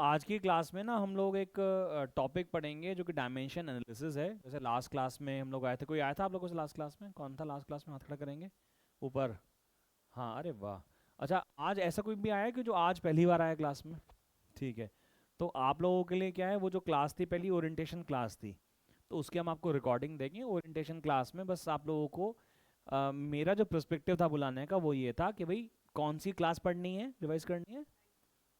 आज की क्लास में ना हम लोग एक टॉपिक पढ़ेंगे जो कि डायमेंशन एनालिसिस है। जैसे लास्ट क्लास में हम लोग आए थे, कोई आया था आप लोगों से लास्ट क्लास में? कौन था लास्ट क्लास में? हाथ खड़ा करेंगे ऊपर। हाँ, अरे वाह। अच्छा, आज ऐसा कोई भी आया है कि जो आज पहली बार आया क्लास में? ठीक है। तो आप लोगों के लिए क्या है, वो जो क्लास थी पहली ओरिएंटेशन क्लास थी, तो उसकी हम आपको रिकॉर्डिंग देंगे। ओरिएंटेशन क्लास में बस आप लोगों को मेरा जो पर्सपेक्टिव था बुलाने का वो ये था कि भाई कौन सी क्लास पढ़नी है, रिवाइज करनी है।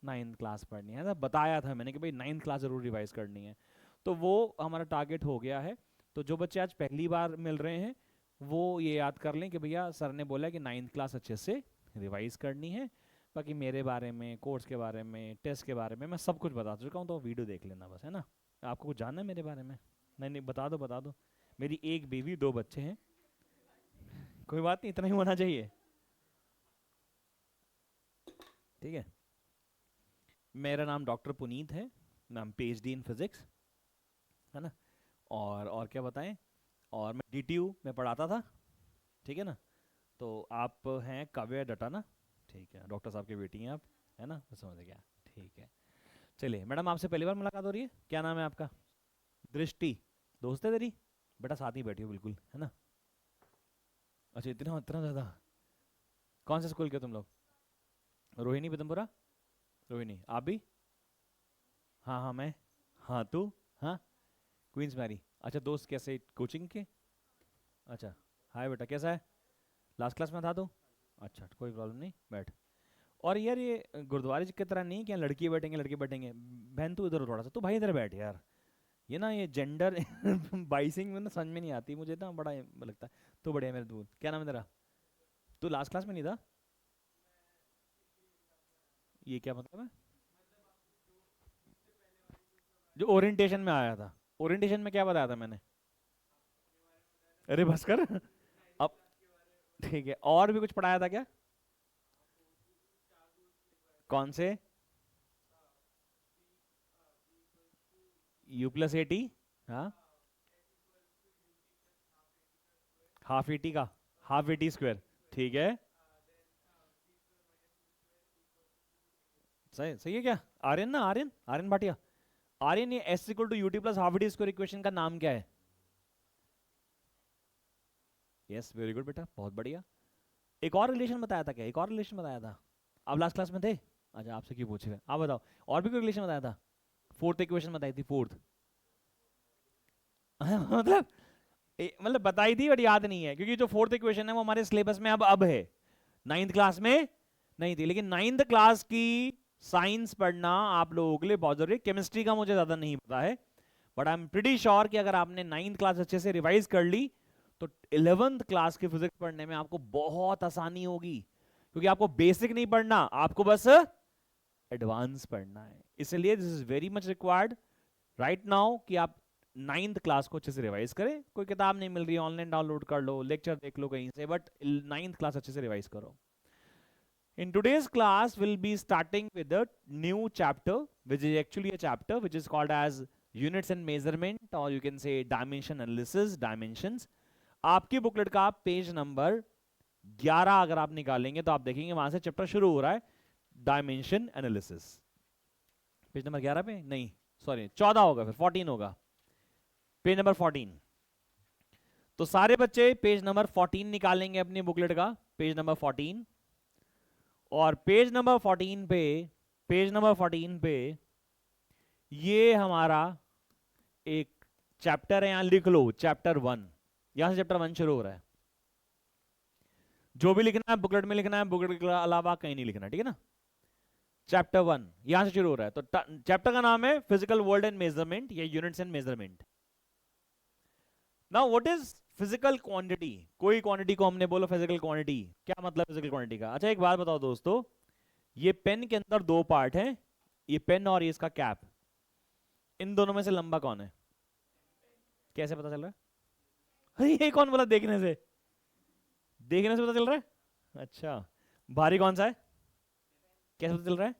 नाइन्थ क्लास पढ़नी है ना, बताया था मैंने कि भाई नाइन्थ क्लास ज़रूर रिवाइज करनी है। तो वो हमारा टारगेट हो गया है। तो जो बच्चे आज पहली बार मिल रहे हैं वो ये याद कर लें कि भैया सर ने बोला कि नाइन्थ क्लास अच्छे से रिवाइज करनी है। बाकी मेरे बारे में, कोर्स के बारे में, टेस्ट के बारे में मैं सब कुछ बता चुका हूँ, तो वीडियो देख लेना बस, है ना। आपको कुछ जानना है मेरे बारे में? नहीं नहीं, बता दो बता दो। मेरी एक बीवी, दो बच्चे हैं। कोई बात नहीं, इतना ही होना चाहिए। ठीक है। मेरा नाम डॉक्टर पुनीत है। मैं पीएचडी इन फिजिक्स, है ना। और क्या बताएं। और मैं डीटीयू में पढ़ाता था। ठीक है ना। तो आप हैं काव्या डटा ना? ठीक है, डॉक्टर साहब की बेटी हैं आप, है ना, मैं समझ गया। ठीक है। चलिए मैडम, आपसे पहली बार मुलाकात हो रही है, क्या नाम है आपका? दृष्टि। दोस्त है तेरी? बेटा साथ ही बैठी हो बिल्कुल, है ना। अच्छा, इतना इतना ज़्यादा। कौन से स्कूल के तुम लोग? रोहिणी पदमपुरा। रोहिणी, आप भी? हाँ हाँ मैं। हाँ तू? हाँ, क्वींस मैरी। अच्छा, दोस्त कैसे, कोचिंग के? अच्छा। हाय बेटा, कैसा है? लास्ट क्लास में था तू? अच्छा, कोई प्रॉब्लम नहीं, बैठ। और यार ये गुरुद्वारे की तरह नहीं कि यहाँ लड़की बैठेंगे लड़के बैठेंगे। बहन तू इधर हो थोड़ा सा, तू भाई इधर बैठ यार। ये ना ये जेंडर बाइसिंग में ना समझ में नहीं आती मुझे, ना बड़ा ये लगता है। तू बढ़िया मेरे दूध, क्या नाम है तेरा? तू लास्ट क्लास में नहीं था? ये क्या मतलब है? जो ओरिएंटेशन में आया था। ओरिएंटेशन में क्या बताया था मैंने? अरे बस कर अब। ठीक है, और भी कुछ पढ़ाया था क्या? कौन से? You plus A T. हाँ। हाफ ए टी का? Half A T square. ठीक है। सही सही है क्या? आर्यन ना, आर्यन, आर्यन भाटिया। आर्यन, ये s equal to ut plus half t square equation का नाम क्या है? यस, वेरी गुड बेटा, बहुत बढ़िया। एक और रिलेशन बताया था क्या? एक और रिलेशन बताया था? आप लास्ट क्लास में थे? अच्छा, आपसे क्यों पूछ रहे हैं, आप बताओ। और भी कोई रिलेशन बताया था? फोर्थ इक्वेशन बताई थी, फोर्थ। मतलब मतलब बताई थी बट याद नहीं है, क्योंकि जो फोर्थ इक्वेशन है वो हमारे सिलेबस में अब है। नाइन्थ क्लास में नहीं थी, लेकिन नाइन्थ क्लास की साइंस पढ़ना आप लोगों के लिए बहुत जरूरी है। केमिस्ट्री का मुझे ज्यादा नहीं पता है, but I am pretty sure कि अगर आपने नाइन्थ क्लास अच्छे से रिवाइज कर ली तो 11th क्लास की फिजिक्स पढ़ने में आपको बहुत आसानी होगी, क्योंकि आपको बेसिक नहीं पढ़ना, आपको बस एडवांस पढ़ना है। इसलिए this is very much required right now कि आप नाइन्थ क्लास को अच्छे से रिवाइज करें। कोई किताब नहीं मिल रही है, ऑनलाइन डाउनलोड कर लो, लेक्चर देख लो कहीं से, बट नाइन्थ क्लास अच्छे से रिवाइज करो। In today's class, we'll be starting with a new chapter, which is actually a chapter which is called as units and measurement, or you can say dimension analysis, dimensions. आपकी booklet का page number 11 अगर आप निकालेंगे तो आप देखेंगे वहां से चैप्टर शुरू हो रहा है, डायमेंशन एनालिसिस। पेज नंबर 11 पे नहीं, सॉरी 14 होगा, फिर 14 होगा, पेज नंबर 14। तो सारे बच्चे पेज नंबर 14 निकालेंगे अपनी बुकलेट का, पेज नंबर 14। और पेज नंबर 14 पे ये हमारा एक चैप्टर है, यहां लिख लो चैप्टर 1। यहां से चैप्टर 1 शुरू हो रहा है। जो भी लिखना है बुकलेट में लिखना है, बुकलेट के अलावा कहीं नहीं लिखना, ठीक है ना। चैप्टर 1 यहां से शुरू हो रहा है। तो चैप्टर का नाम है फिजिकल वर्ल्ड एंड मेजरमेंट या units and measurement. Now what is physical quantity? कोई क्वांटिटी को हमने बोला फिजिकल क्वांटिटी, क्या मतलब फिजिकल क्वांटिटी का? अच्छा, एक बात बताओ दोस्तों, ये पेन के अंदर दो पार्ट हैं, ये पेन और ये इसका कैप। इन दोनों में से लंबा कौन है? कैसे पता चल रहा है? अरे ये कौन बोला देखने से? देखने से पता चल रहा है? अच्छा, भारी कौन सा है? कैसे पता चल रहा है?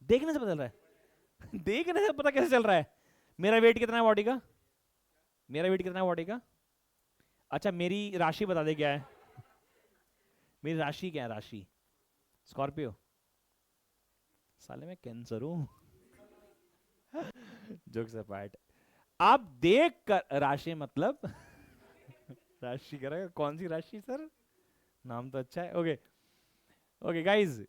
देखने से पता चल रहा है। देखने से पता कैसे चल रहा है? मेरा वेट कितना है बॉडी का? मेरा वेट कितना है बॉडी का? अच्छा, मेरी राशि बता दे क्या है? मेरी राशि क्या है? राशि स्कॉर्पियो। साले मैं कैंसर हूं। जोक्स अपार्ट, आप देख कर राशि मतलब राशि करेगा, कौन सी राशि सर, नाम तो अच्छा है। ओके ओके गाइज,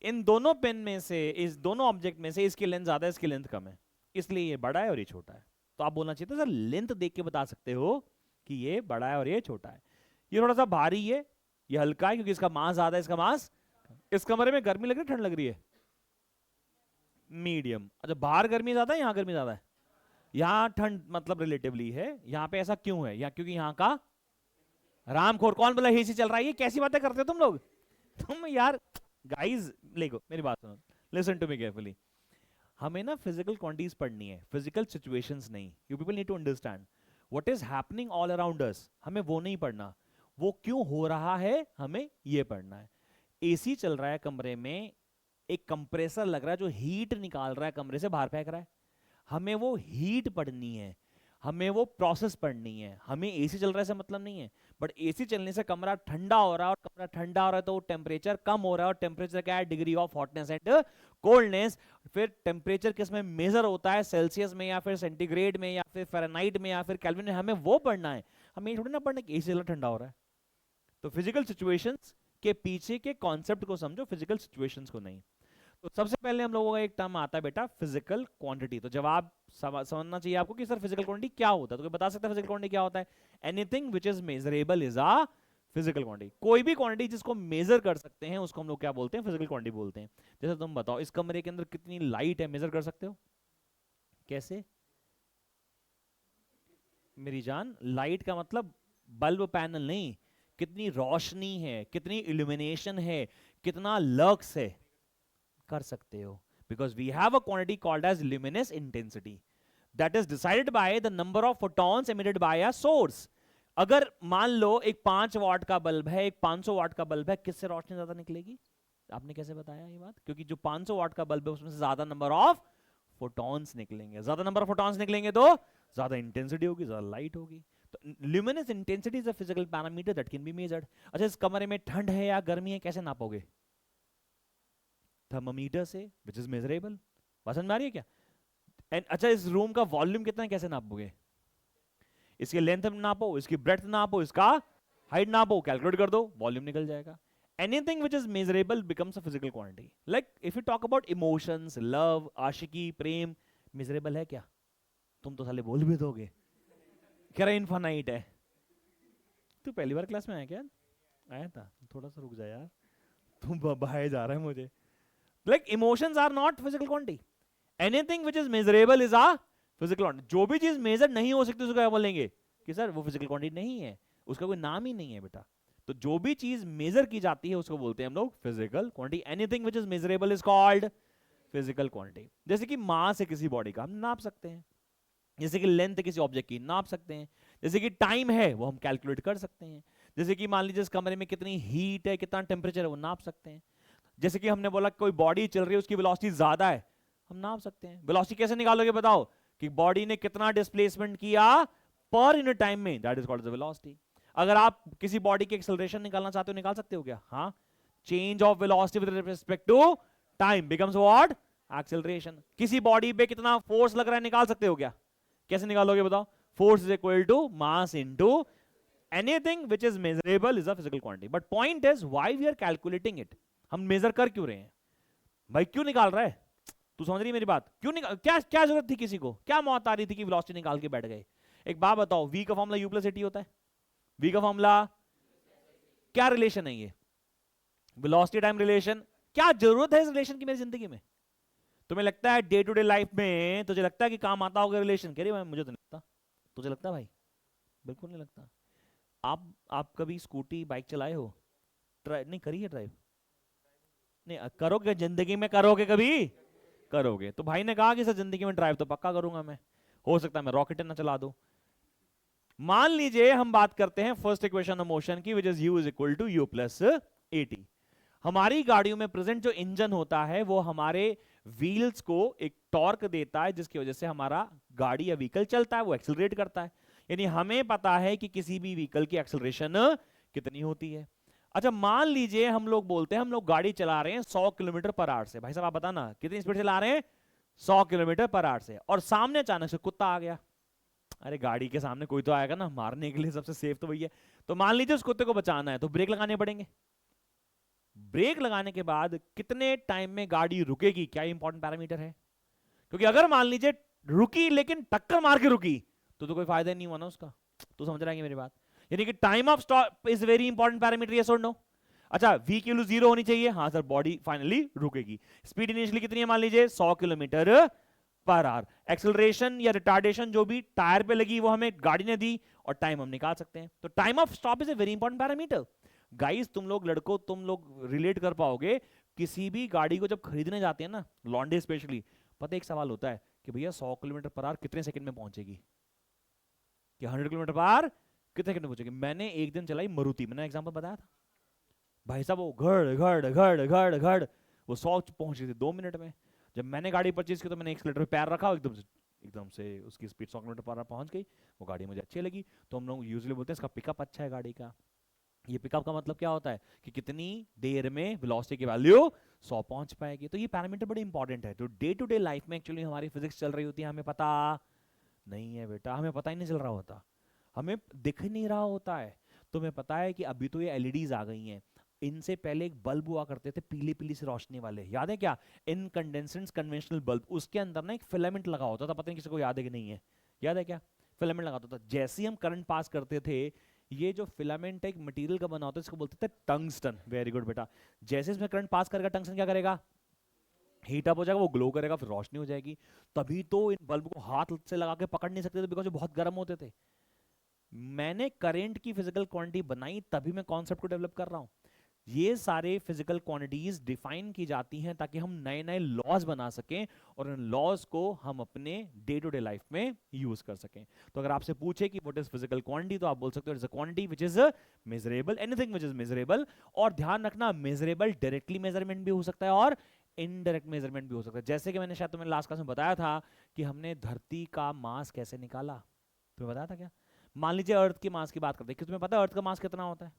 इन दोनों पेन में से, इस दोनों ऑब्जेक्ट में से इसकी लेंथ ज्यादा है, इसकी लेंथ कम है, इसलिए ये बड़ा है और ये छोटा है। तो आप बोलना चाहिए था सर लेंथ देख के बता सकते हो कि ये बड़ा है और ये छोटा है। ये थोड़ा सा भारी है, ये हल्का है क्योंकि इसका मास ज्यादा है, इसका मास। इस कमरे में गर्मी लग रही है, ठंड लग रही है? मीडियम। अच्छा, बाहर गर्मी ज्यादा है, यहाँ गर्मी ज्यादा है? यहाँ ठंड मतलब रिलेटिवली है। यहाँ पे ऐसा क्यों है? यहाँ क्योंकि यहाँ का रामखोर। कौन बोला एसी चल रहा है? ये कैसी बातें करते हो तुम लोग? तुम यार गाइस, देखो मेरी बात सुनो, लिसन टू मी केयरफुली। हमें ना फिजिकल क्वांटिटीज पढ़नी है, फिजिकल सिचुएशंस नहीं। You people need to understand what is happening all around us. हमें वो नहीं पढ़ना, वो क्यों हो रहा है हमें ये पढ़ना है। एसी चल रहा है कमरे में, एक कंप्रेसर लग रहा है जो हीट निकाल रहा है कमरे से बाहर फेंक रहा है, हमें वो हीट पढ़नी है, हमें वो प्रोसेस पढ़नी है। हमें एसी चल रहा है ऐसा मतलब नहीं है, बट एसी चलने से कमरा ठंडा हो रहा है, और कमरा ठंडा हो रहा है तो टेम्परेचर कम हो रहा है, और टेम्परेचर क्या है? Degree of hotness and coldness. फिर टेम्परेचर किस में मेजर होता है? सेल्सियस में, या फिर सेंटीग्रेड में, या फिर फ़ारेनहाइट में, या फिर केल्विन में। हमें वो पढ़ना है, हमें थोड़ी ना पढ़ना कि एसी ठंडा हो रहा है। तो फिजिकल सिचुएशंस के पीछे के कॉन्सेप्ट को समझो, फिजिकल सिचुएशंस को नहीं। तो सबसे पहले हम लोगों का एक टर्म आता है बेटा फिजिकल क्वांटिटी। तो जवाब समझना चाहिए आपको कि सर फिजिकल क्वांटिटी क्या होता है। तो कोई बता सकता है फिजिकल क्वांटिटी क्या होता है? Anything which is measurable is a physical quantity. कोई भी क्वांटिटी जिसको मेजर कर सकते हैं उसको हम लोग क्या बोलते हैं? फिजिकल क्वांटिटी बोलते हैं। जैसे तुम बताओ इस कमरे के अंदर कितनी लाइट है, मेजर कर सकते हो? कैसे मेरी जान? लाइट का मतलब बल्ब पैनल नहीं, कितनी रोशनी है, कितनी इल्यूमिनेशन है, कितना लक्स है, कर सकते हो। Because we have a quantity called as luminous intensity that is decided by the number of photons emitted by a source। अगर मान लो एक 5 वाट का बल्ब है, एक 500 वाट का बल्ब है, किससे रोशनी ज्यादा निकलेगी? आपने कैसे बताया ये बात? क्योंकि जो 500 वाट का बल्ब है उसमें से ज्यादा नंबर ऑफ फोटॉन्स निकलेंगे, ज्यादा नंबर ऑफ फोटॉन्स निकलेंगे तो ज्यादा इंटेंसिटी होगी, ज्यादा लाइट होगी। तो luminous intensity is a physical parameter that can be measured. अच्छा, इस कमरे में ठंड है या गर्मी है, कैसे नापोगे? थर्मोमीटर से, विच इज मेजरेबल। समझ में आ रही है क्या? एंड अच्छा, इस रूम का वॉल्यूम कितना है, कैसे नापोगे? इसकी लेंथ नापो, इसकी ब्रेड्थ नापो, इसका हाइट नापो, कैलकुलेट कर दो, वॉल्यूम निकल जाएगा। Anything which is measurable becomes a physical quantity. Like if you talk about emotions, love, Aashiqui, Prem, measurable है क्या? तुम तो साले बोल भी दोगे, कह रहा इनफाइनाइट है। तू पहली बार क्लास में आया क्या? आया था? थोड़ा सा रुक जा यार, तुम बहाए जा रहा है मुझे। Like emotions are not physical quantity. Anything which is measurable is a physical quantity. जो भी चीज मेजर नहीं हो सकती उसको क्या बोलेंगे कि सर वो फिजिकल क्वांटिटी नहीं है, उसका कोई नाम ही नहीं है बेटा। तो जो भी चीज मेजर की जाती है उसको बोलते हैं हम लोग physical quantity. Anything which is measurable is called physical quantity. जैसे कि मास है किसी बॉडी का, हम नाप सकते हैं। जैसे कि लेंथ है किसी ऑब्जेक्ट की, नाप सकते हैं। जैसे कि टाइम है वो हम कैलकुलेट कर सकते हैं। जैसे कि मान लीजिए इस कमरे में कितनी हीट है, कितना टेम्परेचर है, वो नाप सकते हैं। जैसे कि हमने बोला कोई बॉडी चल रही है, उसकी वेलोसिटी ज्यादा है, हम नाप सकते हैं। वेलोसिटी कैसे निकालोगे बताओ? कि बॉडी ने कितना डिस्प्लेसमेंट किया पर यूनिट टाइम में, that is called the velocity. अगर आप किसी बॉडी की एक्सेलरेशन निकालना चाहते हो, निकाल सकते हो क्या? हाँ, change of velocity with respect to time becomes what? Acceleration. किसी बॉडी पे कितना फोर्स लग रहा है, निकाल सकते हो क्या? कैसे निकालोगे बताओ? Force is equal to mass into anything which is measurable is a physical quantity. But point is why we are calculating it. हम मेजर कर क्यों रहे हैं भाई? क्यों निकाल रहा है? तू समझ रही मेरी बात? क्यों निकाल, क्या क्या जरूरत थी? किसी को क्या मौत आ रही थी कि वेलोसिटी निकाल के बैठ गए? एक बात बताओ, v का फॉर्मूला u प्लस एटी होता है। v का फॉर्मूला क्या रिलेशन है ये? Velocity time relation. क्या जरूरत है इस रिलेशन की मेरी जिंदगी में? तुम्हें लगता है डे टू डे लाइफ में तुझे लगता है कि काम आता होगा रिलेशन? कह रही भाई मुझे तो नहीं लगता। तुझे लगता है भाई? बिल्कुल नहीं लगता। आप कभी स्कूटी बाइक चलाए हो? ट्राई नहीं करी है ड्राइव? नहीं करोगे जिंदगी में, करोगे कभी? करोगे। तो भाई ने कहा कि सर जिंदगी में ड्राइव तो पक्का करूंगा मैं, हो सकता है मैं रॉकेट ना चला दूं। मान लीजिए हम बात करते हैं फर्स्ट इक्वेशन ऑफ मोशन की, which is u is equal to u plus at. हमारी गाड़ियों में प्रेजेंट जो इंजन होता है वो हमारे व्हील्स को एक टॉर्क देता है, जिसकी वजह से हमारा गाड़ी या व्हीकल चलता है, वो एक्सेलरेट करता है। यानी हमें पता है कि किसी भी व्हीकल की एक्सेलरेशन कितनी होती है। अच्छा, मान लीजिए हम लोग बोलते हैं हम लोग गाड़ी चला रहे हैं 100 किलोमीटर पर आवर से। भाई साहब आप बताना कितनी स्पीड चला रहे हैं? 100 किलोमीटर पर आवर से, और सामने अचानक से कुत्ता आ गया। अरे गाड़ी के सामने कोई तो आएगा ना मारने के लिए, सबसे सेफ तो वही है। तो मान लीजिए उस कुत्ते को बचाना है तो ब्रेक लगाने पड़ेंगे। ब्रेक लगाने के बाद कितने टाइम में गाड़ी रुकेगी, क्या इंपॉर्टेंट पैरामीटर है। क्योंकि अगर मान लीजिए रुकी लेकिन टक्कर मार के रुकी तो कोई फायदा नहीं हुआ ना उसका। तो समझ रहे हैं मेरी बात, यानी कि time of stop is very important parameter, yes और नो। अच्छा वी की वैल्यू 0 होनी चाहिए, हाँ सर, बॉडी फाइनली रुकेगी। स्पीड इनिशियली कितनी है, मान लीजिए 100 किलोमीटर पर आवर। एक्सेलरेशन या रिटार्डेशन जो भी टायर पे लगी वो हमें गाड़ी ने दी, और टाइम हम निकाल सकते हैं। तो time of stop is a very important parameter. Guys तुम लोग लड़कों, तुम लोग रिलेट कर पाओगे, किसी भी गाड़ी को जब खरीदने जाते हैं ना, लॉन्डे स्पेशली, पता है एक सवाल होता है कि भैया 100 किलोमीटर पर आवर कितने सेकंड में पहुंचेगी, कि 100 किलोमीटर पर आवर कितने सेकंड में पहुंचेगी। मैंने एक दिन चलाई मारुति, मैंने एग्जांपल बताया था भाई साहब, वो घड़ घड़ घड़ घड़ घड़ वो 100 पहुंच रही थी 2 मिनट में। जब मैंने गाड़ी परचेज की तो मैंने एक्सीलेटर पे पैर रखा, एकदम से उसकी स्पीड 100 किलोमीटर पर आवर पहुंच गई। वो गाड़ी मुझे अच्छी लगी। तो हम लोग यूजुअली बोलते हैं इसका पिकअप अच्छा है गाड़ी का। ये पिकअप का मतलब क्या होता है कि कितनी देर में वेलोसिटी की वैल्यू 100 पहुंच पाएगी। तो ये पैरामीटर बड़े इंपॉर्टेंट है। तो डे टू डे लाइफ में एक्चुअली हमारी फिजिक्स चल रही होती है, हमें पता नहीं है बेटा, हमें पता ही नहीं चल रहा होता, हमें दिख नहीं रहा होता है। तुम्हें पता है कि अभी तो ये एलईडीज आ गई हैं, इनसे पहले एक बल्ब हुआ करते थे पीली पीली से रोशनी वाले, याद है क्या, इनकंडेंसेंट कन्वेंशनल बल्ब। उसके अंदर ना एक फिलामेंट लगा होता था, पता नहीं किसी को याद है कि नहीं है, याद है क्या, फिलामेंट लगा होता था। जैसे ही हम करंट पास करते थे, ये जो फिलामेंट एक मटेरियल का बना होता है, इसको बोलते थे टंगस्टन। वेरी गुड बेटा। जैसे इसमें करंट पास करेगा टंगस्टन क्या करेगा, हीट अप हो जाएगा, वो ग्लो करेगा, फिर रोशनी हो जाएगी। तभी तो इन बल्ब को हाथ से लगा के पकड़ नहीं सकते थे, बिकॉज बहुत गर्म होते थे। मैंने करंट की फिजिकल क्वांटिटी बनाई, तभी मैं कॉन्सेप्ट को डेवलप कर रहा हूं। ये सारे फिजिकल क्वांटिटीज डिफाइन की जाती हैं ताकि हम नए नए लॉज बना सकें और उन लॉज को हम अपने डे टू डे लाइफ में यूज कर सकें। तो अगर आपसे पूछे कि व्हाट इज फिजिकल क्वांटिटी, तो आप बोल सकते हो it's a quantity which is measurable, anything which is measurable. और ध्यान रखना, मेजरेबल डायरेक्टली मेजरमेंट भी हो सकता है और इनडायरेक्ट मेजरमेंट भी हो सकता है। जैसे कि मैंने शायद तुम्हें लास्ट क्लास में बताया था कि हमने धरती का मास कैसे निकाला, तुम्हें बताया था क्या। मान लीजिए अर्थ की मास की बात करते हैं, कि तुम्हें पता है अर्थ का मास कितना होता है,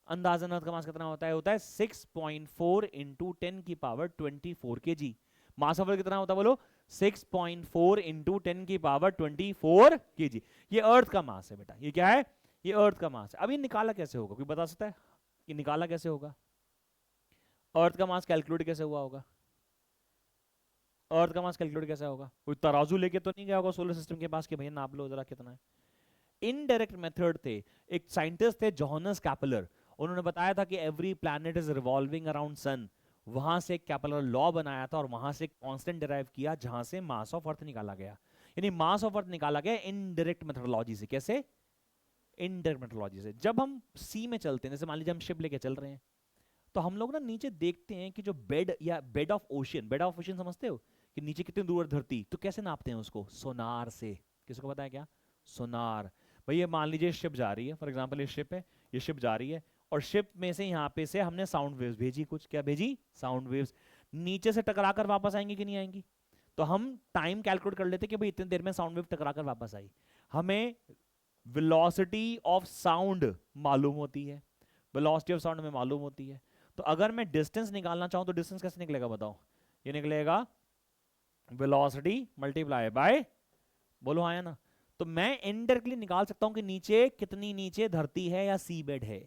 अंदाजन अर्थ का मास कितना होता है 6.4 इंटू 10 की power 24 kg। Mass of earth कितना होता है बोलो, 6.4 इंटू 10 की पावर 24 kg। ये अर्थ का मास है बेटा, ये क्या है, ये अर्थ का मास है। अब ये निकाला कैसे होगा, कोई बता सकता है, ये निकाला कैसे होगा, अर्थ का मास कैलकुलेट कैसे हुआ होगा, अर्थ का मास कैलकुलेट कैसे होगा, कोई तराजू लेके तो नहीं गया होगा सोलर सिस्टम के पास कि भैया नाप लो जरा कितना है। इनडायरेक्ट मेथड थे, एक साइंटिस्ट थे जोहानस कैपलर, उन्होंने बताया था कि every planet is revolving around sun. वहां से कैपलर लॉ बनाया था और वहां से कांस्टेंट डिराइव किया, जहां से मास ऑफ अर्थ निकाला गया। यानी मास ऑफ अर्थ निकाला गया इनडायरेक्ट मेथोडोलॉजी से। कैसे, इनडायरेक्ट मेथोडोलॉजी से। जब हम सी में चलते हैं, जैसे मान लीजिए हम शिप लेके चल रहे हैं, तो हम लोग ना नीचे देखते हैं कि जो बेड या bed of ocean, bed of ocean समझते हो कि नीचे कितनी दूर धरती, तो कैसे नापते हैं उसको, सोनार से। किसको पता है क्या, सोनार। भैया मान लीजिए शिप जा रही है, फॉर एग्जांपल ये शिप है, ये शिप जा रही है, और शिप में से यहाँ पे से हमने साउंड वेव्स भेजी, कुछ क्या भेजी, साउंड वेव्स। नीचे से टकराकर वापस आएंगी कि नहीं आएंगी, तो हम टाइम कैलकुलेट कर लेते कि भाई इतनी देर में साउंड वेव टकराकर वापस आई। हमें वेलोसिटी ऑफ साउंड मालूम होती है, वेलोसिटी ऑफ साउंड हमें मालूम होती है। तो अगर मैं डिस्टेंस निकालना चाहूं तो डिस्टेंस कैसे निकलेगा बताओ, ये निकलेगा वेलोसिटी मल्टीप्लाई बाय, बोलो आया ना। तो मैं इनडायरेक्टली निकाल सकता हूं कि नीचे कितनी, नीचे धरती है या सी बेड है।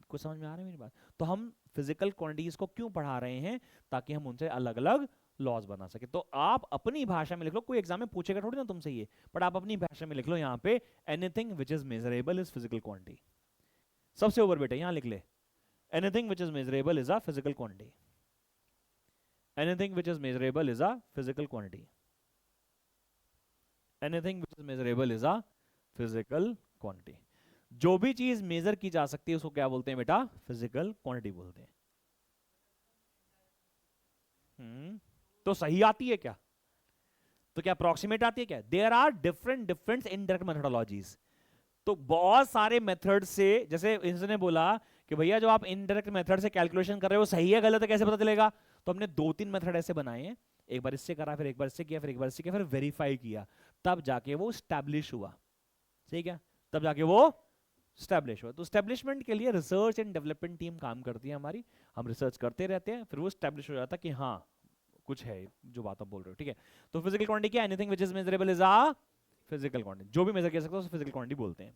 कुछ समझ में आ रहा है मेरी बात। तो हम फिजिकल क्वांटिटीज को क्यों पढ़ा रहे हैं, ताकि हम उनसे अलग अलग लॉज बना सके। तो आप अपनी भाषा में लिख लो, कोई एग्जाम में पूछेगा थोड़ी ना तुमसे ये, बट आप अपनी भाषा में लिख लो यहाँ पे, anything which is measurable is physical quantity. सबसे ऊपर बेटा यहाँ लिख ले, anything which is measurable is a physical quantity, anything which is measurable is a physical quantity, anything which is measurable is a physical quantity। जो भी चीज major की जा सकती है उसको क्या बोलते हैं बेटा, फिजिकल क्वांटिटी बोलते हैं। तो सही आती है क्या, तो क्या अप्रोक्सीमेट आती है क्या, there are different different indirect methodologies. तो बहुत सारे मेथड से, जैसे इसने बोला कि भैया जो आप इनडायरेक्ट मेथड से कैलकुलेशन कर रहे हो सही है गलत है कैसे पता चलेगा, तो हमने 2-3 मेथड ऐसे बनाए हैं, एक बार इससे करा, फिर एक बार इससे किया, फिर एक बार इससे किया, फिर वेरीफाई किया, तब जाके वो स्टैब्लिश हुआ। ठीक है, तब जाके वो स्टैब्लिश हुआ। तो स्टैब्लिशमेंट के लिए रिसर्च एंड डेवलपमेंट टीम काम करती है हमारी, हम रिसर्च करते रहते हैं, फिर वो स्टैब्लिश हो जाता है कि हाँ कुछ है जो बात आप बोल रहे हो, ठीक है। तो फिजिकल क्वांटिटी क्या, anything which is measurable is a physical quantity, जो भी मेजर कर सकते हो फिजिकल क्वांटिटी बोलते हैं।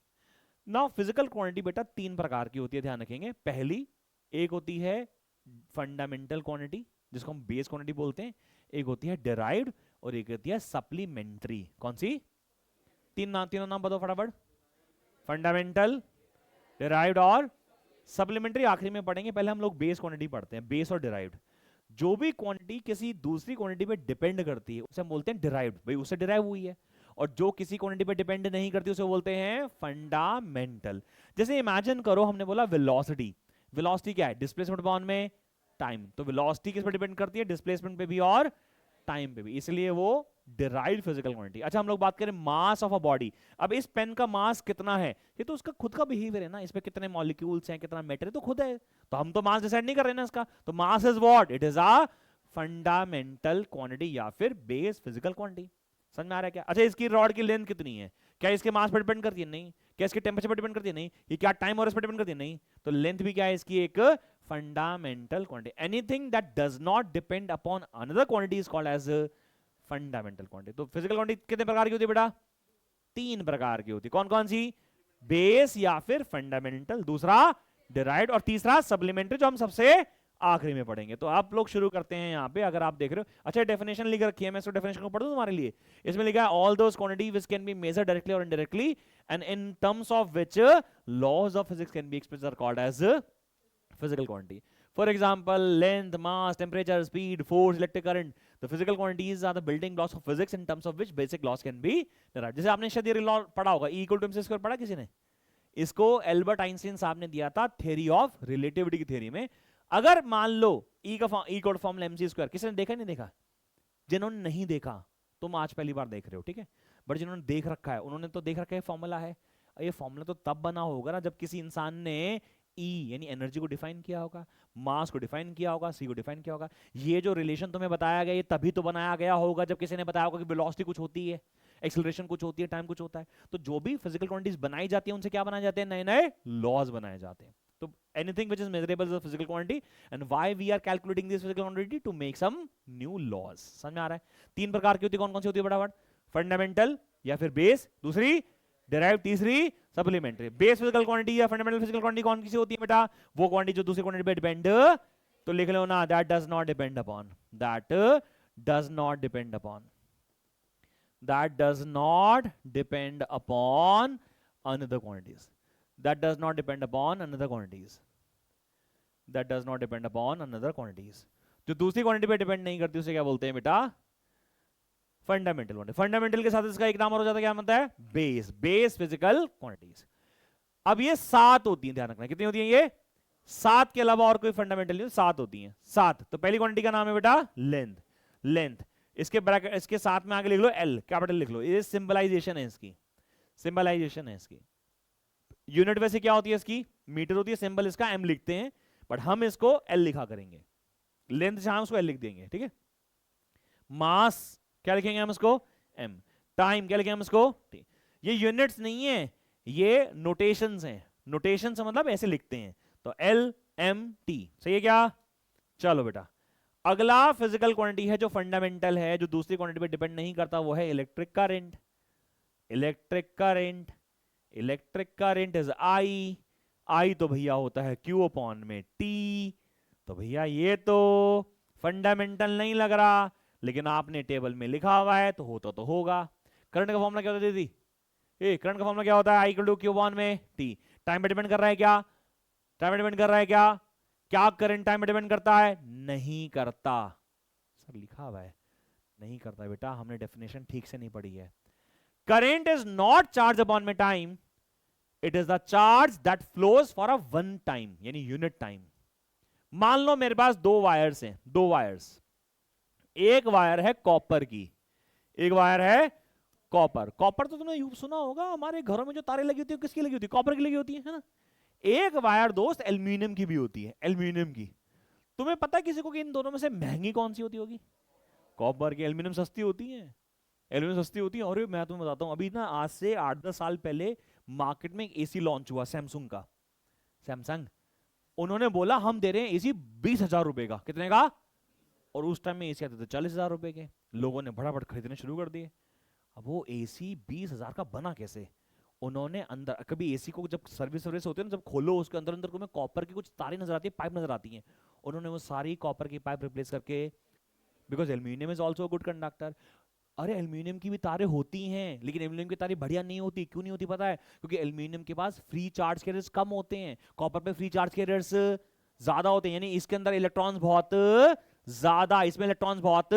नाउ फिजिकल क्वांटिटी बेटा तीन प्रकार की होती है, ध्यान रखेंगे। पहली एक होती है फंडामेंटल क्वांटिटी जिसको हम बेस क्वांटिटी बोलते हैं, एक होती है डिराइव्ड और एक होती है सप्लीमेंट्री। कौन सी? तीनों नाम बताओ फटाफट। फंडामेंटल, डिराइव्ड और सप्लीमेंट्री आखिरी में पढ़ेंगे, पहले हम लोग बेस क्वांटिटी पढ़ते हैं। बेस और डिराइव्ड, जो भी क्वांटिटी किसी दूसरी क्वांटिटी पे डिपेंड करती है उसे हम बोलते हैं डिराइव्ड, भाई उससे डिराइव हुई है। और जो किसी क्वांटिटी पे डिपेंड नहीं करती उसे बोलते हैं फंडामेंटल। जैसे इमेजिन करो, हमने बोला वेलोसिटी, वेलोसिटी क्या है? डिस्प्लेसमेंट अपॉन में टाइम। तो वेलोसिटी किस पर डिपेंड करती है? डिस्प्लेसमेंट पे भी और टाइम पे भी, इसलिए वो डिराइव्ड फिजिकल क्वांटिटी। अच्छा हम लोग बात करें मास ऑफ अ बॉडी। अब इस पेन का मास कितना है, ये तो उसका खुद का बिहेवियर है ना, इसमें कितने मॉलिक्यूल्स हैं, कितना मैटर है, तो खुद है। तो हम तो मास डिसाइड नहीं कर रहे ना इसका। तो mass is what? It is a fundamental quantity या फिर बेस फिजिकल क्वांटिटी। समझ में आ रहा है क्या? अच्छा इसकी रॉड की लेंथ कितनी है, क्या इसके मास पर डिपेंड करती है? नहीं। क्या इसके टेंपरेचर पर डिपेंड करती है? नहीं। ये क्या टाइम और इस पर डिपेंड करती है? नहीं। तो लेंथ भी क्या है इसकी? एक fundamental quantity. Anything that does not depend upon another quantity is called as fundamental quantity. तो फिजिकल क्वांटिटी कितने प्रकार की होती है बेटा? तीन प्रकार की होती है। कौन कौन सी? बेस या फिर फंडामेंटल, दूसरा डिराइव्ड और तीसरा सप्लीमेंट्री, जो हम सबसे आखिरी में पढ़ेगे। तो आप लोग शुरू करते हैं यहाँ पे, अगर आप देख रहे हो। अच्छा डेफिनेशन लिख रखी है, मैं इसको डेफिनेशन को पढ़ दूं तुम्हारे लिए। इसमें लिखा है all those quantity which can be measured directly और indirectly and in terms of which laws of physics can be expressed are called as physical quantity. For example, length, mass, temperature, speed, force, electric current. The physical quantities are the building blocks of physics in terms of which basic laws can be derived. जैसे आपने शायद ये law पढ़ा होगा, E equal to mc square, पढ़ा किसी ने? इसको एल्बर्ट आइंस्टीन साहब ने दिया था थ्योरी ऑफ रिलेटिविटी की थ्योरी में। अगर मान लो E का इक्वल फॉर्मूला mc स्क्वायर, किसी ने देखा नहीं देखा? जिन्होंने नहीं देखा तुम आज पहली बार देख रहे हो, ठीक है। बट जिन्होंने देख रखा है उन्होंने तो देख रखा है फॉर्मूला है। ये फॉर्मूला तो तब बना होगा ना जब किसी इंसान ने E यानी एनर्जी को डिफाइन किया होगा, मास को डिफाइन किया होगा, सी को डिफाइन किया होगा। ये जो रिलेशन तुम्हें बताया गया ये तभी तो बनाया गया होगा जब किसी ने बताया होगा कि वेलोसिटी कुछ होती है, एक्सेलरेशन कुछ होती है, टाइम कुछ होता है। तो जो भी फिजिकल क्वांटिटीज बनाई जाती है उनसे क्या बनाए जाते हैं? नए नए लॉज बनाए जाते हैं। तो anything which is measurable is a physical quantity and why we are calculating this physical quantity to make some new laws. समझ में आ रहा है? तीन प्रकार की होती है, कौन कौन सी होती है फटाफट? फंडामेंटल या फिर बेस, दूसरी डिराइव्ड, तीसरी सप्लीमेंट्री। बेस फिजिकल क्वांटिटी या फंडामेंटल फिजिकल क्वांटिटी कौन सी होती है बेटा? वो क्वांटिटी जो दूसरी क्वांटिटी पे डिपेंड, तो लिख लो ना, that does not depend upon, that does not depend upon, that does not depend upon another quantities, that does not depend upon another quantities, that does not depend upon another quantities. जो दूसरी quantity पे depend नहीं करती उसे क्या बोलते हैं बेटा? Fundamental quantity. फंडामेंटल के साथ इसका एक नाम और हो जाता है, क्या मतलब है? Base, base physical quantities. अब ये 7 होती हैं, ध्यान रखना। कितनी होती हैं ये? 7 के अलावा और कोई फंडामेंटल नहीं, 7 होती हैं। 7। तो पहली क्वांटिटी का नाम है बेटा लेंथ, लेंथ। इसके ब्रैकेट, इसके साथ में आगे लिख लो एल, कैपिटल लिख लो, ये सिंबलाइजेशन है इसकी, सिंबलाइजेशन है इसकी। यूनिट वैसे क्या होती है इसकी? मीटर होती है, सिंबल इसका एम लिखते हैं, बट हम इसको एल लिखा करेंगे। लेंथ जहां उसको एल लिख देंगे, ठीक है। मास क्या लिखेंगे हम इसको? एम। टाइम क्या लिखेंगे हम इसको? टी। ये यूनिट्स नहीं है, ये नोटेशंस हैं। नोटेशंस मतलब ऐसे लिखते हैं, तो एल एम टी, सही है क्या? चलो बेटा, अगला फिजिकल क्वांटिटी है जो फंडामेंटल है, जो दूसरी क्वांटिटी पे डिपेंड नहीं करता, वो है electric current. Electric current, electric current is I. I तो भैया होता है क्यू अपॉन में टी। तो भैया ये तो फंडामेंटल नहीं लग रहा, लेकिन आपने टेबल में लिखा हुआ है तो होता तो होगा। करंट का फॉर्मूला क्या होता है दीदी? करंट का फॉर्मूला क्या होता है? I equal to Q upon में टी। टाइम पे डिपेंड कर रहा है क्या? टाइम पे डिपेंड कर रहा है क्या? क्या करंट टाइम पे डिपेंड करता है? नहीं करता। सर लिखा हुआ है नहीं करता बेटा, हमने डेफिनेशन ठीक से नहीं पढ़ी है। Current is not charge upon में time, it is the charge that flows for a one time, यानी यूनिट टाइम। मान लो मेरे पास 2 वायर्स हैं, 2 वायर्स। एक वायर है कॉपर की, एक वायर है कॉपर। कॉपर तो तुमने सुना होगा, हमारे घरों में जो तारे लगी होती है किसकी लगी होती है? कॉपर की लगी होती है ना। एक वायर दोस्त एल्यूमिनियम की भी होती है, एल्यूमिनियम की। तुम्हें पता है किसी को कि इन दोनों में से महंगी कौन सी होती होगी? कॉपर की। एल्यूमिनियम सस्ती होती है, एल्यूमिनियम सस्ती होती है। और मैं तुम्हें बताता हूं, अभी ना आज से 8-10 साल पहले मार्केट में एक एसी लॉन्च हुआ सैमसंग का, सैमसंग। उन्होंने बोला हम दे रहे हैं एसी 20,000 रुपए का। कितने का? और उस टाइम में एसी आते थे 40,000 रुपए के, लोगों ने फटाफट खरीदने शुरू कर दिए। अब वो एसी 20,000 का बना कैसे? उन्होंने अंदर, कभी एसी को जब सर्विस होती है ना, जब खोलो उसके अंदर अंदर को में कॉपर की कुछ तारें नजर आती है, पाइप नजर आती है, उन्होंने वो सारी कॉपर की पाइप रिप्लेस करके, because aluminium is also good conductor. अरे एल्यूमिनियम की भी तारें होती हैं, लेकिन एल्यूमिनियम की तारें बढ़िया नहीं होती। क्यों नहीं होती पता है? क्योंकि एल्यूमिनियम के पास फ्री चार्ज कैरियर्स कम होते हैं, कॉपर पे फ्री चार्ज कैरियर्स ज्यादा होते हैं, यानी इसके अंदर इलेक्ट्रॉन्स बहुत ज्यादा, इसमें इलेक्ट्रॉन्स बहुत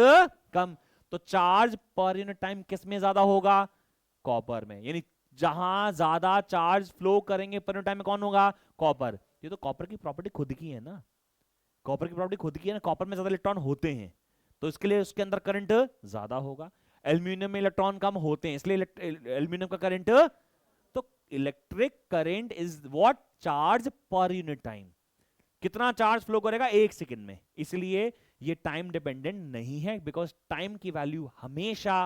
कम। तो चार्ज पर यूनिट टाइम किस में ज्यादा होगा? कॉपर में। यानी जहां ज्यादा चार्ज फ्लो करेंगे पर यूनिट टाइम में कौन होगा? कॉपर। ये तो कॉपर की प्रॉपर्टी खुद की है ना, कॉपर की प्रॉपर्टी खुद की है ना, कॉपर में ज्यादा इलेक्ट्रॉन होते हैं तो इसके लिए उसके अंदर करंट ज्यादा होगा। एल्यूमिनियम में इलेक्ट्रॉन कम होते हैं, इसलिए एल्यूमिनियम का करंट, तो electric current is what? Charge per unit time. कितना चार्ज फ्लो करेगा? 1 सेकंड में। इसलिए ये टाइम डिपेंडेंट नहीं है, बिकॉज टाइम की वैल्यू हमेशा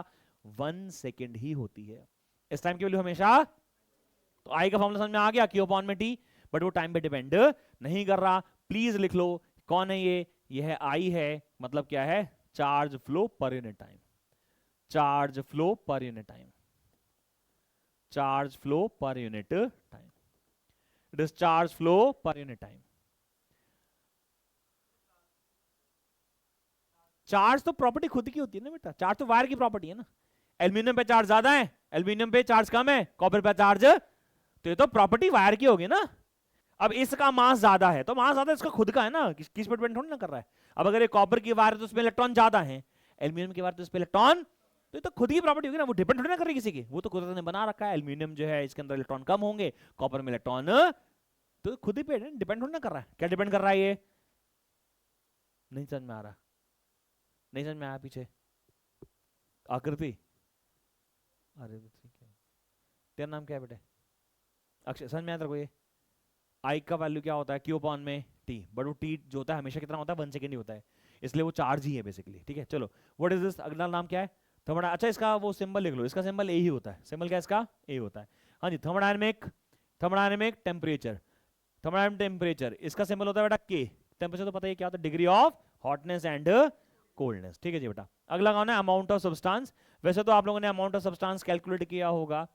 1 सेकंड ही होती है। इस टाइम की वैल्यू हमेशा, तो आई का फॉर्मूला समझ में आ गया, क्यू अपॉन में टी, बट वो टाइम पे डिपेंड नहीं कर रहा। प्लीज लिख लो कौन है ये है आई है, मतलब क्या है? Charge flow per unit time, charge flow per unit time, charge flow per unit time, it is charge flow per unit time. Charge तो प्रॉपर्टी खुद की होती है ना बेटा, चार्ज तो वायर की प्रॉपर्टी है ना। एल्यूमिनियम पे चार्ज ज्यादा है, एल्यूमिनियम पे चार्ज कम है, कॉपर पे चार्ज, तो ये तो प्रॉपर्टी वायर की होगी ना। अब इसका मास ज्यादा है तो मास ज्यादा इसका खुद का है ना, किस पे डिपेंड थोड़ी ना कर रहा है। अब अगर ये कॉपर की वायर है तो उसमें इलेक्ट्रॉन ज्यादा है, एल्यूमिनियम की वायर तो उसमें इलेक्ट्रॉन, तो ये तो खुद की प्रॉपर्टी होगी ना, वो डिपेंड थोड़ी ना कर रही किसी की, वो तो कुदरत ने बना रखा है। एल्यूमिनियम जो है इसके अंदर इलेक्ट्रॉन कम होंगे, कॉपर में इलेक्ट्रॉन, तो खुद ही पे डिपेंड थोड़ी ना कर रहा है। क्या डिपेंड कर रहा है ये? नहीं समझ में आ रहा? नहीं समझ में आया? पीछे आकृति, अरे ठीक है, तेरा नाम क्या है बेटे? अक्षय। समझ में आया तेरे को ये? आई का वैल्यू क्या होता है? क्यू अपॉन में टी, बट वो टी जो होता है हमेशा कितना होता है? 1 सेकंड ही होता है, इसलिए वो चार्ज ही है बेसिकली। ठीक है, चलो व्हाट इज दिस? अगला नाम क्या है? थर्मोडाय, अच्छा इसका वो सिंबल लिख लो, इसका सिंबल ए ही होता है। सिंबल क्या है इसका? ए होता है। हाँ जी, thermodynamic, thermodynamic temperature, thermodynamic temperature, इसका सिंबल होता है बेटा के। टेम्परेचर तो पता ही क्या होता है? Degree of hotness and coldness. ठीक है जी बेटा। अगला कौन है? Amount of substance. वैसे तो आप लोगों ने अमाउंट ऑफ सब्सटेंस कैलकुलेट किया होगा,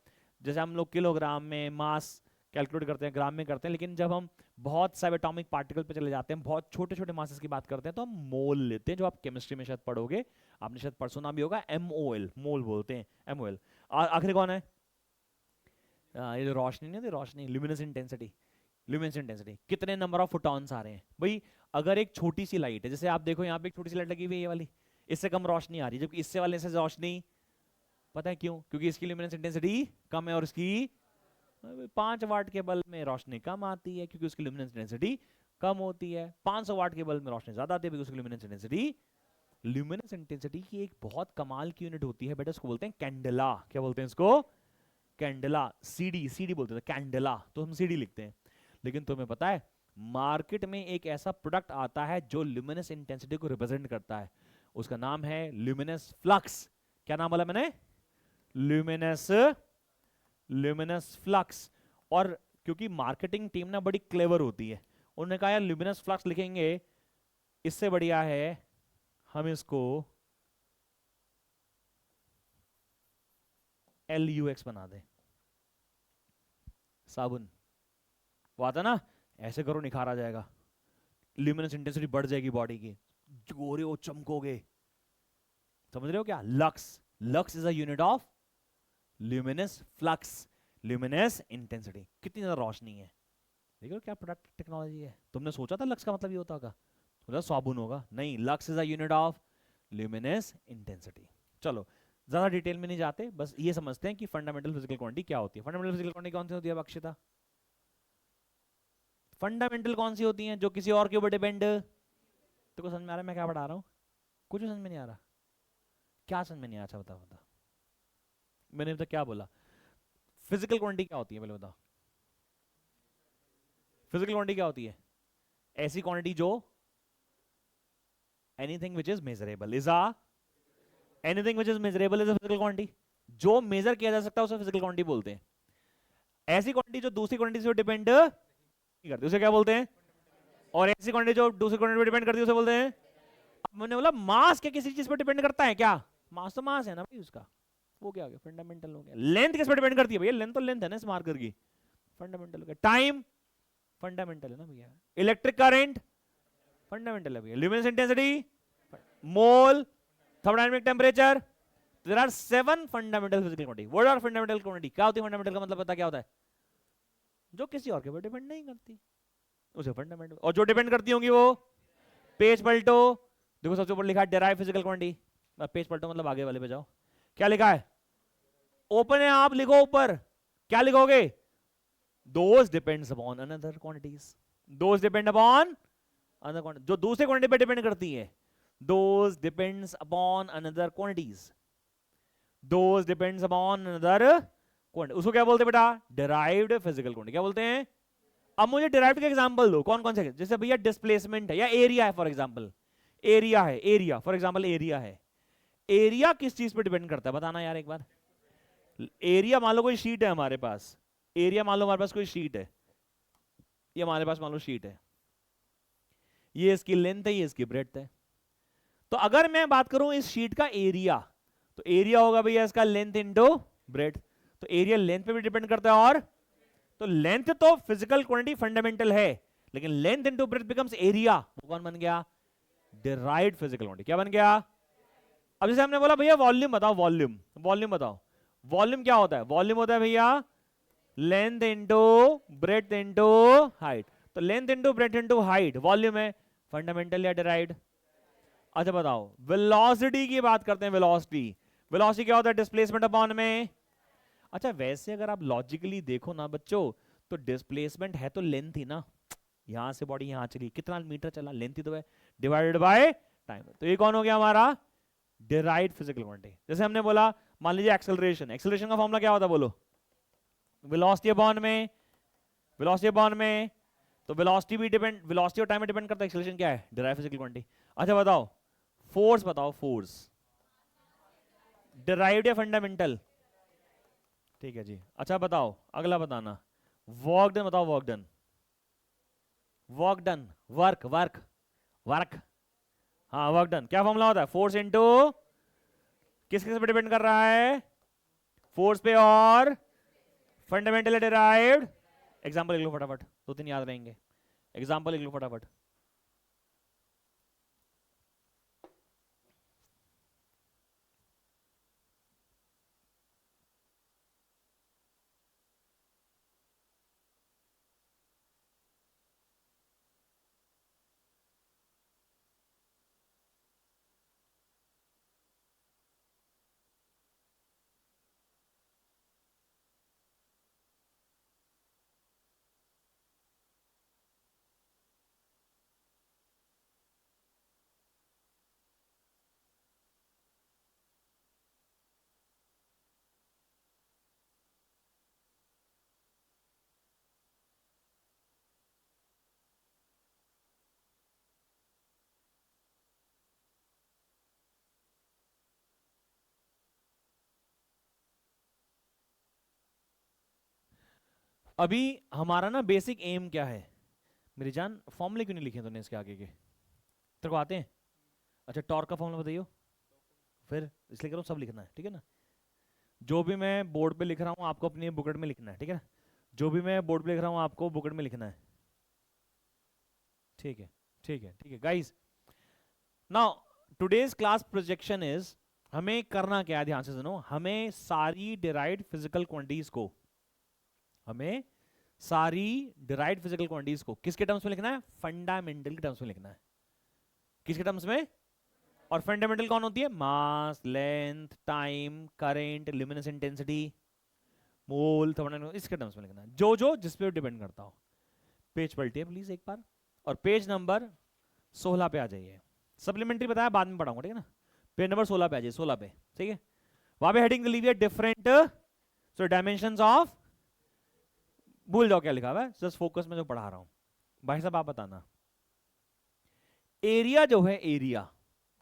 जैसे हम लोग किलोग्राम में मास कैलकुलेट करते हैं, ग्राम में करते हैं, लेकिन जब हम बहुत सब एटॉमिक पार्टिकल पे चले जाते हैं, बहुत छोटे छोटे मासेस की बात करते हैं, तो हम मोल लेते हैं, जो आप केमिस्ट्री में शायद पढ़ोगे, आपने शायद पढ़ सुना भी होगा, MOL, मोल बोलते हैं, MOL। आखिर कौन है? ये जो रोशनी नहीं होती, रोशनी, ल्यूमिनस इंटेंसिटी, ल्यूमिनस इंटेंसिटी, कितने नंबर ऑफ फोटॉन्स आ रहे हैं भाई। अगर एक छोटी सी लाइट है, जैसे आप देखो यहाँ पे एक छोटी सी लाइट लगी हुई है, ये वाली, इससे कम रोशनी आ रही है, जबकि इससे वाले से रोशनी, पता है क्यों? क्योंकि इसकी ल्यूमिनस इंटेंसिटी कम है और इसकी 5 वाट के बल्ब में रोशनी कम आती है, क्योंकि उसकी ल्यूमिनस इंटेंसिटी कम होती है। 500 वाट के बल्ब में रोशनी ज्यादा आती है, क्योंकि उसकी ल्यूमिनस इंटेंसिटी, ल्यूमिनस इंटेंसिटी की एक बहुत कमाल की यूनिट होती है बेटा, उसको बोलते हैं कैंडला। क्या बोलते हैं इसको? कैंडला। सीडी, सीडी बोलते थे, कैंडला तो हम सीडी लिखते हैं। लेकिन तुम्हें पता है मार्केट में एक ऐसा प्रोडक्ट आता है जो ल्यूमिनस इंटेंसिटी को रिप्रेजेंट करता है, उसका नाम है ल्यूमिनस फ्लक्स। क्या नाम बोला मैंने? Luminous, luminous flux. और क्योंकि मार्केटिंग टीम ना बड़ी क्लेवर होती है, उन्होंने कहा यार ल्यूमिनस फ्लक्स लिखेंगे, इससे बढ़िया है हम इसको LUX बना दें। साबुन वो आता ना, ऐसे करो निखार आ जाएगा, ल्यूमिनस इंटेंसिटी बढ़ जाएगी बॉडी की, गोरे हो, चमकोगे। समझ रहे हो क्या? Lux, lux is a unit of luminous flux, luminous intensity. कितनी ज्यादा रोशनी है, देखो क्या प्रोडक्ट टेक्नोलॉजी है। तुमने सोचा था लक्स का मतलब ये होता होगा, सोचा साबुन होगा? नहीं, lux is a unit of luminous intensity. चलो ज्यादा डिटेल में नहीं जाते, बस ये समझते हैं कि फंडामेंटल फिजिकल क्वांटिटी क्या होती है। फंडामेंटल फिजिकल क्वांटिटी कौन सी होती है अक्षिता? फंडामेंटल कौन सी होती हैं जो किसी और के ऊपर डिपेंड, तो को समझ में आ रहा है मैं क्या पढ़ा रहा हूँ? कुछ समझ में नहीं आ रहा? क्या समझ में नहीं आ रहा? बता बता, मैंने तो क्या बोला? फिजिकल क्वांटिटी क्या होती है पहले बताओ? फिजिकल क्वांटिटी क्या होती है? ऐसी क्वांटिटी जो, anything which is measurable is a, anything which is measurable is a physical quantity. जो मेजर किया जा सकता है उसे फिजिकल क्वांटिटी बोलते हैं। ऐसी क्वांटिटी जो दूसरी क्वांटिटी से डिपेंड नहीं करती उसे क्या बोलते हैं? और ऐसी क्वांटिटी जो दूसरी क्वांटिटी पर डिपेंड करती है उसे बोलते हैं? मैंने बोला मास क्या किसी चीज पर डिपेंड करता है क्या? मास तो मास है ना भाई उसका, वो क्या हो गया फंडामेंटल हो गया। लेंथ किस पर डिपेंड करती है भैया? लेंथ तो लेंथ है ना इस मार्कर की, फंडामेंटल हो गया। टाइम फंडामेंटल है ना भैया। इलेक्ट्रिक करंट फंडामेंटल है भैया। Luminance intensity, mole, thermodynamic temperature. There are 7 fundamental physical quantity. What are fundamental quantity? क्या होती है फंडामेंटल का मतलब पता क्या होता है? जो किसी और के ऊपर डिपेंड नहीं करती उसे फंडामेंटल, और जो डिपेंड करती होंगी वो, पेज पलटो, देखो सबसे ऊपर लिखा है डेराइव फिजिकल क्वांटिटी। पेज पलटो मतलब आगे वाले पे जाओ, क्या लिखा है? ओपन है, आप लिखो ऊपर, क्या लिखोगे? Those depends upon another quantities, those depend upon another quantity, जो दूसरे क्वांटिटी पे डिपेंड करती है। Those depends upon another quantities, those depends upon another quantity, उसको क्या बोलते हैं बेटा? Derived physical quantity. क्या बोलते हैं? अब मुझे डिराइव्ड का एग्जांपल दो, कौन कौन से? जैसे भैया डिस्प्लेसमेंट है या एरिया है, फॉर एग्जांपल एरिया है, एरिया फॉर एग्जांपल एरिया है। एरिया किस चीज पे डिपेंड करता है बताना यार एक बार। एरिया मान लो कोई शीट है हमारे पास, एरिया मान लो हमारे पास कोई शीट है, ये हमारे पास मान लो शीट है, ये इसकी लेंथ है, ये इसकी ब्रेड्थ है। तो अगर मैं बात करूं इस शीट का एरिया, तो एरिया होगा भैया इसका लेंथ इंटू ब्रेड्थ। तो एरिया लेंथ पे भी डिपेंड करता है, और तो लेंथ तो फिजिकल क्वांटिटी फंडामेंटल है, लेकिन length into breadth becomes area, वो कौन बन गया? Derived physical quantity. क्या बन गया? अब जैसे हमने बोला भैया वॉल्यूम बताओ, वॉल्यूम, वॉल्यूम बताओ, वॉल्यूम क्या होता है? वॉल्यूम होता है भैया length into breadth into height. तो length into breadth into height volume है, फंडामेंटल या डिराइव्ड? अच्छा बताओ, वेलोसिटी की बात करते हैं, वेलोसिटी, वेलोसिटी क्या होता है? डिस्प्लेसमेंट अपॉन में। अच्छा वैसे अगर आप लॉजिकली देखो ना बच्चों, तो डिस्प्लेसमेंट है तो लेंथ ही ना, यहां से बॉडी यहां चली, कितना मीटर चला, लेंथ ही तो है, डिवाइडेड बाय टाइम। तो ये कौन हो गया हमारा? Derived physical quantity. जैसे हमने बोला, मान लीजिए एक्सेलरेशन, एक्सेलरेशन का फॉर्मूला क्या होता है बोलो? वेलोसिटी अपॉन में, वेलोसिटी अपॉन में, तो वेलोसिटी भी डिपेंड, वेलोसिटी और टाइम में डिपेंड करता है, एक्सेलरेशन क्या है? Derived physical quantity. अच्छा बताओ फोर्स, बताओ फोर्स डिराइव्ड या फंडामेंटल? ठीक है जी। अच्छा बताओ अगला बताना, वर्क डन बताओ, work done, work done, work work work, हाँ वर्क डन क्या फॉर्मूला होता है? फोर्स इनटू, किस किस पे डिपेंड कर रहा है? फोर्स पे और फंडामेंटल डिराइव्ड। एग्जांपल लिख लो फटाफट, दो तीन याद रहेंगे, एग्जांपल लिख लो फटाफट। अभी हमारा ना बेसिक एम क्या है मेरी जान? फॉर्मूले क्यों नहीं लिखे तूने इसके आगे के? तेरे को आते हैं? अच्छा टॉर्क का फॉर्मूला बताइयो, फिर इसलिए करो सब लिखना है, ठीक है ना? जो भी मैं बोर्ड पे लिख रहा हूँ आपको अपनी बुकलेट में लिखना है, ठीक है ना? जो भी मैं बोर्ड पे लिख रहा हूँ आपको बुकलेट में लिखना है, ठीक है? ठीक है, ठीक है guys. Now today's class projection is, हमें करना क्या है ध्यान से सुनो, हमें सारी डिराइव्ड फिजिकल क्वांटिटीज को, हमें सारी डिराइव्ड फिजिकल क्वांटिटीज को किसके टर्म्स में लिखना है? फंडामेंटल के टर्म्स में लिखना है। किसके टर्म्स में? और फंडामेंटल कौन होती है? Mass, length, time, current, luminance intensity, mole, thermodynamics, इसके टर्म्स में लिखना है, जो जो जिस पे डिपेंड करता हो। पेज पलटिए प्लीज एक बार, और पेज नंबर 16 पे आ जाइए। सप्लीमेंट्री बताया बाद में पढ़ाऊंगा, ठीक है ना? पेज नंबर 16 पे आ जाइए, 16 पे, ठीक है? वहां पे हेडिंग लीजिए डिफरेंट, सो डायमेंशंस ऑफ, भूल जाओ क्या लिखा हुआ है, जस्ट फोकस में जो पढ़ा रहा हूं। भाई साहब आप बताना, एरिया जो है, एरिया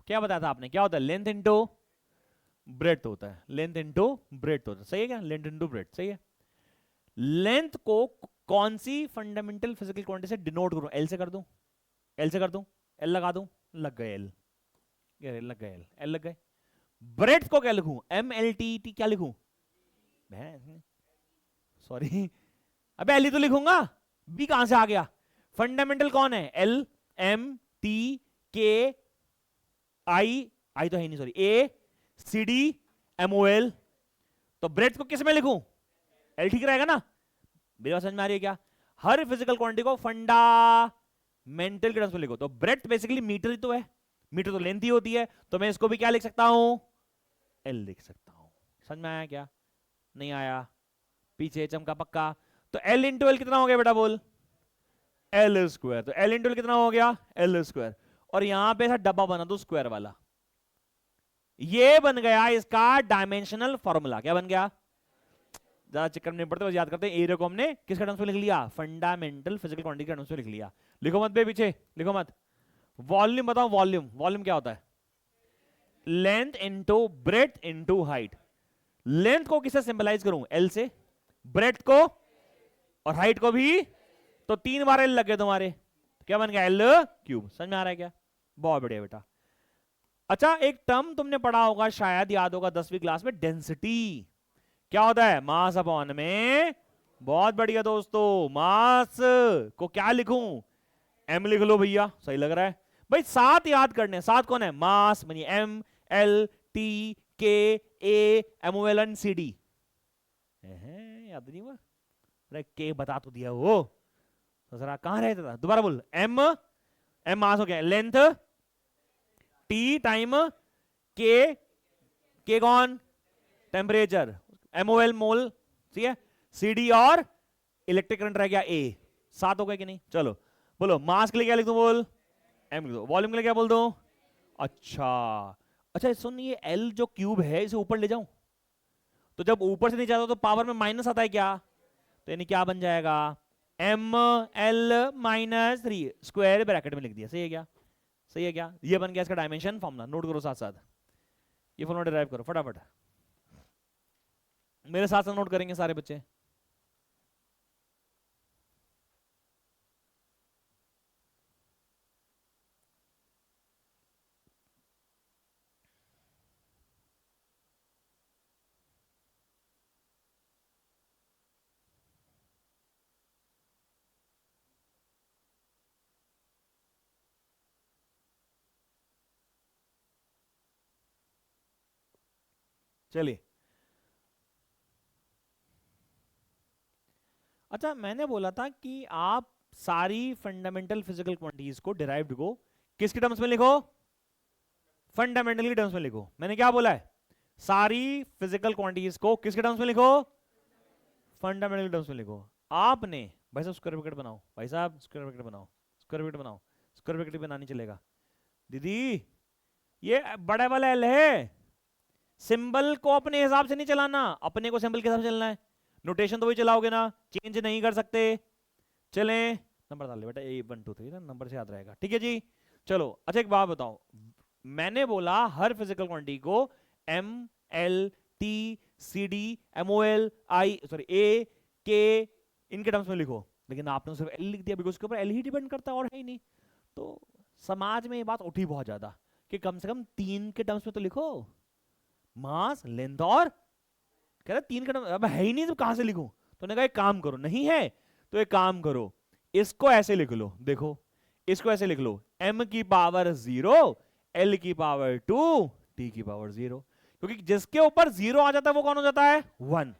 क्या बताया था आपने? क्या होता है? लेंथ इनटू ब्रेड्थ होता है, लेंथ इनटू ब्रेड्थ होता है, सही है क्या? लेंथ इनटू ब्रेड्थ, सही है? लेंथ को कौन सी फंडामेंटल फिजिकल क्वांटिटी से डिनोट करूं? एल से कर दूं, एल से कर दूं, एल लगा दूं, लग गए एल। ये लग गए, एल लग गए। ब्रेड्थ को क्या लिखूं, एम एल टी टी क्या लिखूं, सॉरी, अबे एल ही तो लिखूंगा, बी कहां से आ गया। फंडामेंटल कौन है, एल एम टी के आई, आई तो है नहीं sorry, A C D M O L, तो ब्रेड्थ को किस में लिखूं, एल ठीक रहेगा ना। मेरी बात समझ में आ रही है क्या। हर फिजिकल क्वांटिटी को फंडामेंटल के टर्म्स में लिखो, तो ब्रेड्थ बेसिकली मीटर ही तो है, मीटर तो लेंथ ही होती है, तो मैं इसको भी क्या लिख सकता हूं, एल लिख सकता हूं। समझ में आया क्या, नहीं आया, पीछे चमका पक्का। तो एल इंटू एल कितना हो गया बेटा बोल, एल स्क्वायर, तो एल इंटू एल कितना हो गया, एल स्क्वायर, और यहां पे ऐसा डब्बा बना दो स्क्वायर वाला, ये बन गया इसका डायमेंशनल फॉर्मूला। क्या बन गया, ज्यादा चक्कर में नहीं पड़ते, बस याद करते हैं एरिया को हमने किसके टर्म्स में लिख लिया, फंडामेंटल फिजिकल क्वांटिटी के टर्म्स में लिख लिया। लिखो मत बे पीछे, लिखो मत। वॉल्यूम बताओ, वॉल्यूम, वॉल्यूम क्या होता है, length into breadth into height. Length को किससे सिंबलाइज करूं, एल से, ब्रेड्थ को और हाइट को भी, तो 3 बार एल लगे तुम्हारे, क्या बन गया, एल क्यूब। समझ में आ रहा है क्या, बहुत बढ़िया बेटा। अच्छा एक टर्म तुमने पढ़ा होगा, शायद याद होगा 10वीं क्लास में, डेंसिटी। क्या होता है, मास अपॉन में, बहुत बढ़िया दोस्तों, मास को क्या लिखूं, एम लिख लो भैया, सही लग रहा है भाई। 7 याद करने, 7 कौन है, मास बनी M L T K A M O L N C D, याद नहीं हुआ, अरे के बता तो दिया वो, तो जरा कहां रहता था, दोबारा बोल, एम, एम मास हो गया, लेंथ, टी टाइम, के कौन, टेम्परेचर, एमओएल मोल, ठीक है, सीडी और इलेक्ट्रिक करंट रह गया ए। 7 हो गए कि नहीं, चलो बोलो मास के लिए क्या लिख दूं, बोल एम लिख दो, वॉल्यूम के लिए क्या बोल दूं, अच्छा अच्छा सुन, ये एल जो क्यूब है इसे ऊपर ले जाऊं, तो जब ऊपर से नहीं जाता तो पावर में माइनस आता है क्या, तो यानी क्या बन जाएगा, M L minus 3 square bracket में लिख दिया, सही है क्या, सही है क्या, ये बन गया इसका डायमेंशन फॉर्मूला। नोट करो साथ साथ, ये फॉर्मूला डिराइव करो फटाफट, मेरे साथ साथ नोट करेंगे सारे बच्चे। चलिए, अच्छा मैंने बोला था कि आप सारी फंडामेंटल फिजिकल क्वांटिटीज को, डिराइव्ड को किसके टर्म्स में लिखो, फंडामेंटल के टर्म्स में लिखो। मैंने क्या बोला है, सारी फिजिकल क्वांटिटीज को किसके टर्म्स में लिखो, फंडामेंटल के टर्म्स में लिखो। आपने भाई साहब स्क्वायर ब्रैकेट बनाओ, भाई साहब स्क्वायर ब्रैकेट बनाओ, स्क्वायर ब्रैकेट बनाओ, स्क्वायर ब्रैकेट बनानी चलेगा दीदी, ये बड़ा वाला एल है, सिंबल को अपने हिसाब से नहीं चलाना, अपने को सिंबल के हिसाब से चलना है, नोटेशन तो वही चलाओगे ना, चेंज नहीं कर सकते। चले नंबर डाल ले बेटा, ए 1 2 3 ना, नंबर से याद रहेगा, ठीक है जी। चलो अच्छा एक बात बताओ, मैंने बोला हर फिजिकल क्वांटिटी को M L T C D M O L I sorry A के इनके टर्म्स में लिखो, लेकिन आपने सिर्फ एल लिख दिया, बिकॉज उसके ऊपर एल ही डिपेंड करता है और है ही नहीं। तो समाज में ये बात उठी बहुत ज्यादा कि कम से कम 3 के टर्म्स में तो लिखो, मास लेंथ और, कह रहा 3 का टर्म अब है ही नहीं तो कहां से लिखूं, तो ने कहा एक काम करो, नहीं है तो एक काम करो, इसको ऐसे लिख लो, देखो इसको ऐसे लिख लो, m की पावर 0 l की पावर 2 t की पावर 0, क्योंकि जिसके ऊपर 0 आ जाता है वो कौन हो जाता है 1,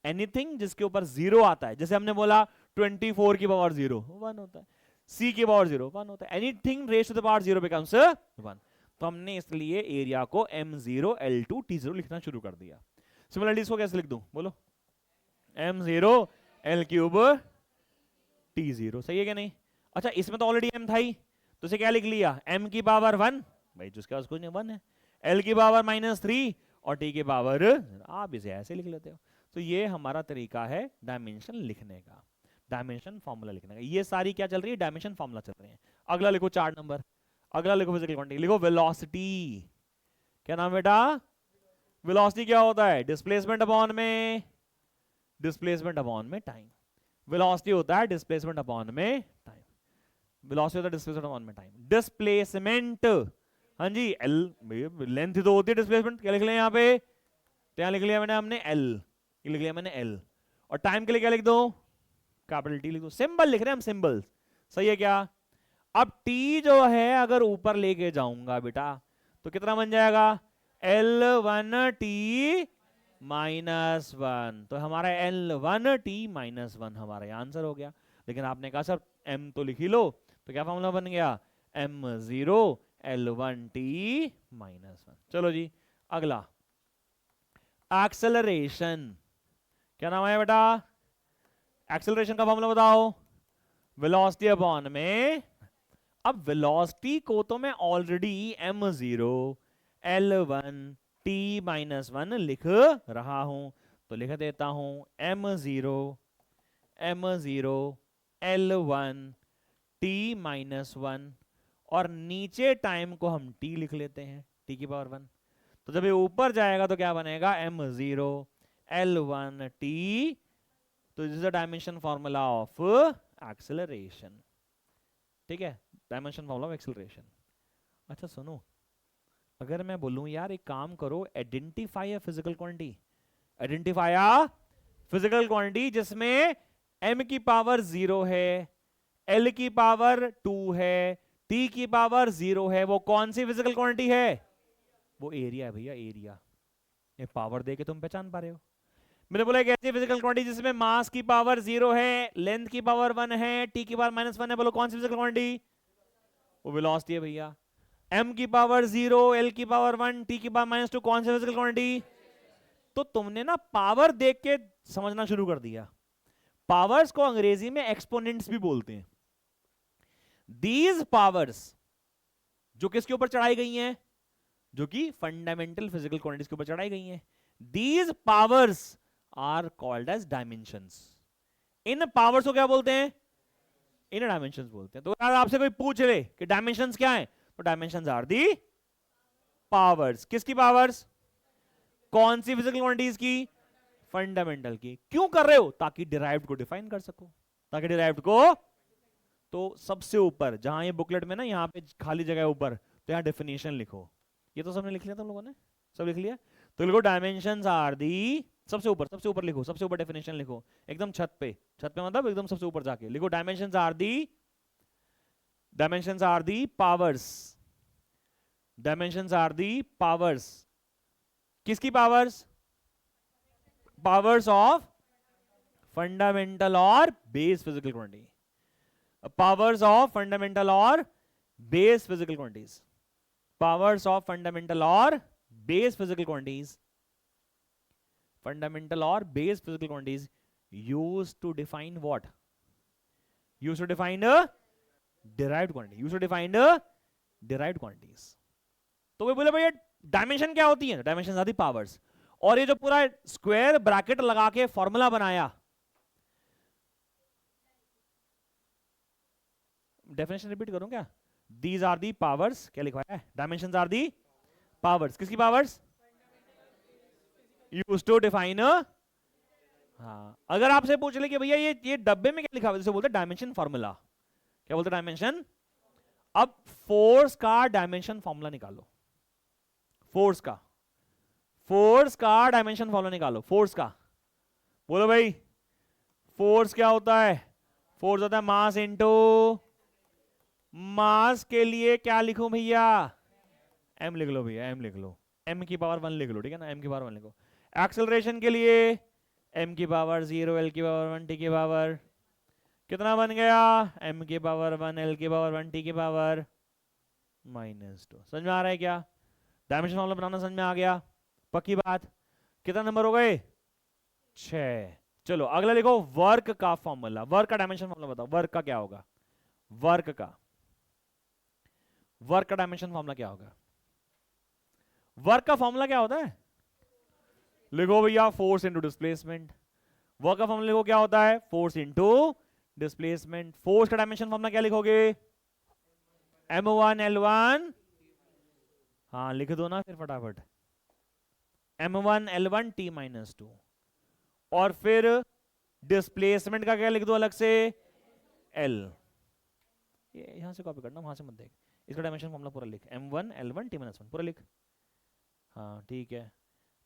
एनीथिंग जिसके ऊपर 0 आता है, जैसे हमने बोला 24 की पावर 0 1 होता है, c की पावर 0 1 होता है, anything raise to the power 0 becomes 1। तो हमने इसलिए एरिया को m0 l2 t0 लिखना शुरू कर दिया। सिमिलरली इसको कैसे लिख दूं, बोलो m0 l क्यूब t0, सही है क्या नहीं। अच्छा इसमें तो ऑलरेडी m था ही, तो इसे क्या लिख लिया, m की पावर 1, भाई जिसके पास कुछ नहीं 1 है, l की पावर -3 और t की पावर, आप इसे ऐसे लिख लेते हो। तो ये हमारा तरीका है डायमेंशन लिखने का, डायमेंशन फॉर्मूला लिखने का। ये सारी क्या चल रही है, डायमेंशन फॉर्मूला चल रही है। अगला लिखो 4 नंबर, अगला लिखो फिजिकल क्वांटिटी, लिखो वेलोसिटी। क्या नाम बेटा, वेलोसिटी क्या होता है, डिस्प्लेसमेंट अपॉन में, डिस्प्लेसमेंट अपॉन में टाइम। वेलोसिटी होता है डिस्प्लेसमेंट अपॉन में टाइम, वेलोसिटी होता है डिस्प्लेसमेंट अपॉन में टाइम। डिस्प्लेसमेंट हाँ जी एल, लेंथ तो होती है डिस्प्लेसमेंट, क्या लिख लिया यहाँ पे, तो यहाँ लिख लिया मैंने हमने एल, ये लिख लिया मैंने एल, और टाइम के लिए क्या लिख दो, कैपिटल टी लिख दो, सिंबल लिख रहे हैं हम, सिंबल, सही है क्या। अब टी जो है अगर ऊपर लेके जाऊंगा बेटा तो कितना बन जाएगा, L1T माइनस वन, तो हमारा L1T माइनस वन हमारा आंसर हो गया। लेकिन आपने कहा सर m तो लिख ही लो, तो क्या फॉर्मूला बन गया, m0 L1T माइनस वन। चलो जी अगला, एक्सेलरेशन, क्या नाम है बेटा, एक्सेलरेशन का फॉर्मूला बताओ, वेलोसिटी अपॉन में, अब वेलोसिटी को तो मैं already m0 L1 T minus one लिख रहा हूं, तो लिख देता हूं m0 L1 T minus one, और नीचे टाइम को हम t लिख लेते हैं, t की पावर वन, तो जब ये ऊपर जाएगा तो क्या बनेगा, m0 L1 T, तो this is the dimension formula of acceleration, ठीक है, डायमेंशन फॉर्मूला ऑफ एक्सेलरेशन। अच्छा सुनो, अगर मैं बोलूं यार एक काम करो, identify a physical quantity, identify a physical quantity जिसमें m की पावर 0 है, l की पावर 2 है, t की पावर 0 है, वो कौन सी फिजिकल क्वांटिटी है, वो एरिया है भैया, एरिया, ये पावर दे के तुम पहचान पा रहे हो। मैंने बोला एक ऐसी फिजिकल क्वांटिटी जिसमें मास की पावर 0 है, लेंथ की पावर 1 है, t की पावर माइनस 1 है, बोलो कौन सी फिजिकल क्वांटिटी, वो वेलोसिटी है भैया। m की पावर 0, l की पावर 1, t की पावर माइनस 2, कौन सी फिजिकल क्वांटिटी, तो तुमने ना पावर देख के समझना शुरू कर दिया। पावर्स को अंग्रेजी में एक्सपोनेंट्स भी बोलते हैं। दीज पावर्स जो किसके ऊपर चढ़ाई गई हैं, जो कि फंडामेंटल फिजिकल क्वांटिटीज के ऊपर चढ़ाई गई हैं, these powers are called as dimensions. इन पावर्स को क्या बोलते हैं, इन डायमेंशंस बोलते हैं। तो अगर आपसे कोई पूछ ले कि डायमेंशंस क्या है, तो डायमेंशंस आर दी पावर्स, किसकी पावर्स, कौन सी फिजिकल क्वांटिटीज की, फंडामेंटल की। क्यों कर रहे हो, ताकि डिराइव्ड को डिफाइन कर सको, ताकि डिराइव्ड को, तो सबसे ऊपर जहां ये बुकलेट में ना यहाँ पे खाली जगह है ऊपर, तो यहाँ डेफिनेशन लिखो, ये तो सबने लिख लिया, तुम लोगों ने सब लिख लिया, तो लिखो डायमेंशंस आर दी, सबसे ऊपर लिखो, सबसे ऊपर डेफिनेशन लिखो, एकदम छत पे मतलब एकदम सबसे ऊपर जाके लिखो, dimensions are the powers, dimensions are the powers, किसकी पावर्स, पावर्स ऑफ फंडामेंटल और base physical quantity, powers of fundamental और base physical quantities, powers of fundamental और बेस फिजिकल क्वांटिटीज, फंडामेंटल और base physical quantities used to define what, used to define a derived quantity, used to define a derived quantities। तो वे बोले भैया dimension क्या होती है, dimension आती powers, और ये जो पूरा स्क्वायर ब्रैकेट लगा के फॉर्मूला बनाया, डेफिनेशन रिपीट करूं क्या, दीज आर दी पावर्स, क्या लिखा है, डायमेंशंस आर दी पावर्स, किसकी पावर्स, यूज्ड टू डिफाइन, हाँ अगर आपसे पूछ ले कि भैया ये डब्बे में क्या लिखा हुआ है, जैसे बोलते हैं डायमेंशन फार्मूला, क्या बोलते हैं डायमेंशन, अब फोर्स का डायमेंशन फार्मूला निकालो, फोर्स का डायमेंशन फार्मूला निकालो, फोर्स का, बोलो भाई फोर्स क्या होता है, फोर्स होता है मास इनटू, मास के लिए क्या लिखूं भैया, m लिख लो भैया, m लिख लो, m की पावर 1 लिख लो, ठीक है ना, m की पावर 1 लिखो। एक्सेलरेशन के लिए m की पावर 0, l की पावर 1, t की पावर, कितना बन गया, m की पावर 1, l की पावर 1, t की पावर -2। समझ में आ रहा है क्या, डायमेंशन फॉर्मूला बनाना समझ में आ गया, पक्की बात। कितना नंबर हो गए, 6। चलो अगला लिखो, वर्क का फॉर्मूला, वर्क का डायमेंशन फॉर्मूला बताओ, वर्क का क्या होगा, वर्क का डायमेंशन फॉर्मूला क्या होगा, वर्क का फॉर्मूला क्या होता है, लिखो भैया फोर्स इनटू डिस्प्लेसमेंट, वर्क का फॉर्मूला लिखो क्या होता है, फोर्स इनटू डिस्प्लेसमेंट। फोर्स का डायमेंशन फॉर्मूला क्या लिखोगे, m1 l1, हाँ लिख दो ना फिर फटाफट, m1 l1 t -2, और फिर डिस्प्लेसमेंट का क्या लिख दो अलग से, l, ये यहां से कॉपी करना, वहां से मत देख, इसका डायमेंशन फॉर्मूला पूरा लिख, m1 l1 t माइनस 1 पूरा लिख। हाँ ठीक है,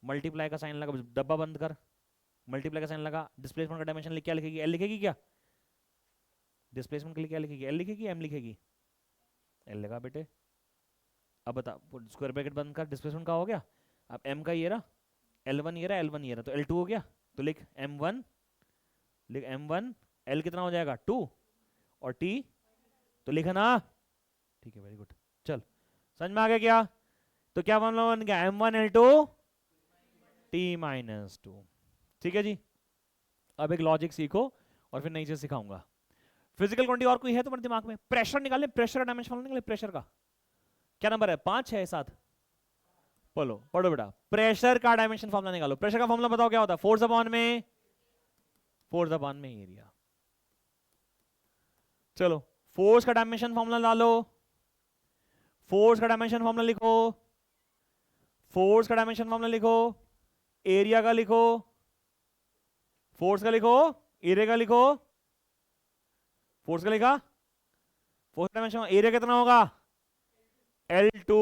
मल्टीप्लाई का साइन लगा, डब्बा बंद कर, मल्टीप्लाई का साइन लगा, डिस्प्लेसमेंट का डायमेंशन लिख, क्या लिखेगी, एल लिखेगी क्या, डिस्प्लेसमेंट के लिए क्या लिखेगी, एल लिखेगी एम लिखेगी, एल लगा बेटे। अब बता, स्क्वायर ब्रैकेट बंद कर, डिस्प्लेसमेंट का हो गया, अब एम का ये रहा, L1 ये रहा, L1 ये रहा, तो L2 हो गया, तो लिख M1, लिख M1, L कितना हो जाएगा 2 और T तो लिखा ना, ठीक है वेरी गुड। चल समझ में आ गया क्या, तो क्या फॉर्मूला बन गया, M1 L2 T माइनस 2। ठीक है जी, अब एक लॉजिक सीखो और फिर नई चीज सिखाऊंगा। फिजिकल क्वांटिटी और कोई है तुम्हारे दिमाग में, प्रेशर निकाले, प्रेशर का डायमेंशन फॉर्मूला निकाले, प्रेशर का क्या नंबर है, 5 6 7, बोलो पढ़ो बेटा, प्रेशर का डायमेंशन फॉर्मूला निकालो। प्रेशर का फॉर्मूला बताओ क्या होता है, फोर्स अपॉन में, फोर्स अपॉन में एरिया। चलो फोर्स का डायमेंशन फॉर्मूला डालो, फोर्स का डायमेंशन फॉर्मूला लिखो, फोर्स का डायमेंशन फॉर्मूला लिखो, एरिया का लिखो, फोर्स का लिखो, एरिया का लिखो, फोर्स का लिखा, फोर्स का डायमेंशन, एरिया कितना होगा L2,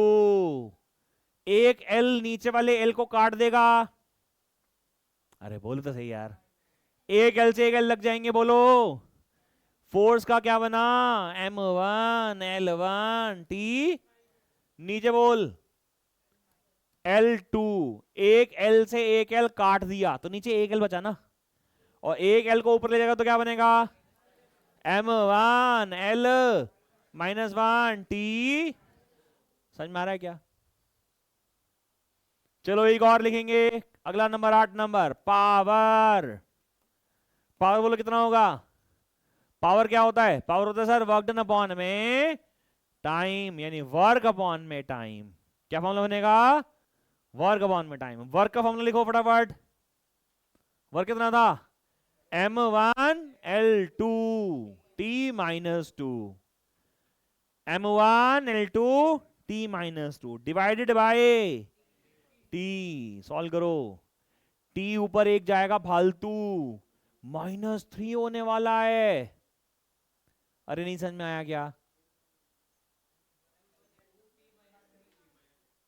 एक L नीचे वाले L को काट देगा, अरे बोलो तो सही यार, एक L से एक L लग जाएंगे, बोलो। फोर्स का क्या बना, M1 L1 T, नीचे बोल L2, एक L से एक L काट दिया तो नीचे एक L बचा ना, और एक L को ऊपर ले जाएगा तो क्या बनेगा, M1 L माइनस 1 T। समझ में आ रहा है क्या, चलो एक और लिखेंगे, अगला नंबर 8 नंबर, पावर। पावर बोलो कितना होगा, पावर क्या होता है, पावर होता है सर वर्क डन अपॉन में टाइम, यानी वर्क अपॉन में टाइम। क्या फॉर्मूला बनेगा, वर्क अपॉन में टाइम। वर्क का फॉर्मूला लिखो फटाफट, वर्क कितना था, M1 L2 T minus 2, M1 L2 T minus 2 divided by T, solve करो, T ऊपर एक जाएगा फालतू, -3 होने वाला है। अरे नहीं समझ में आया क्या,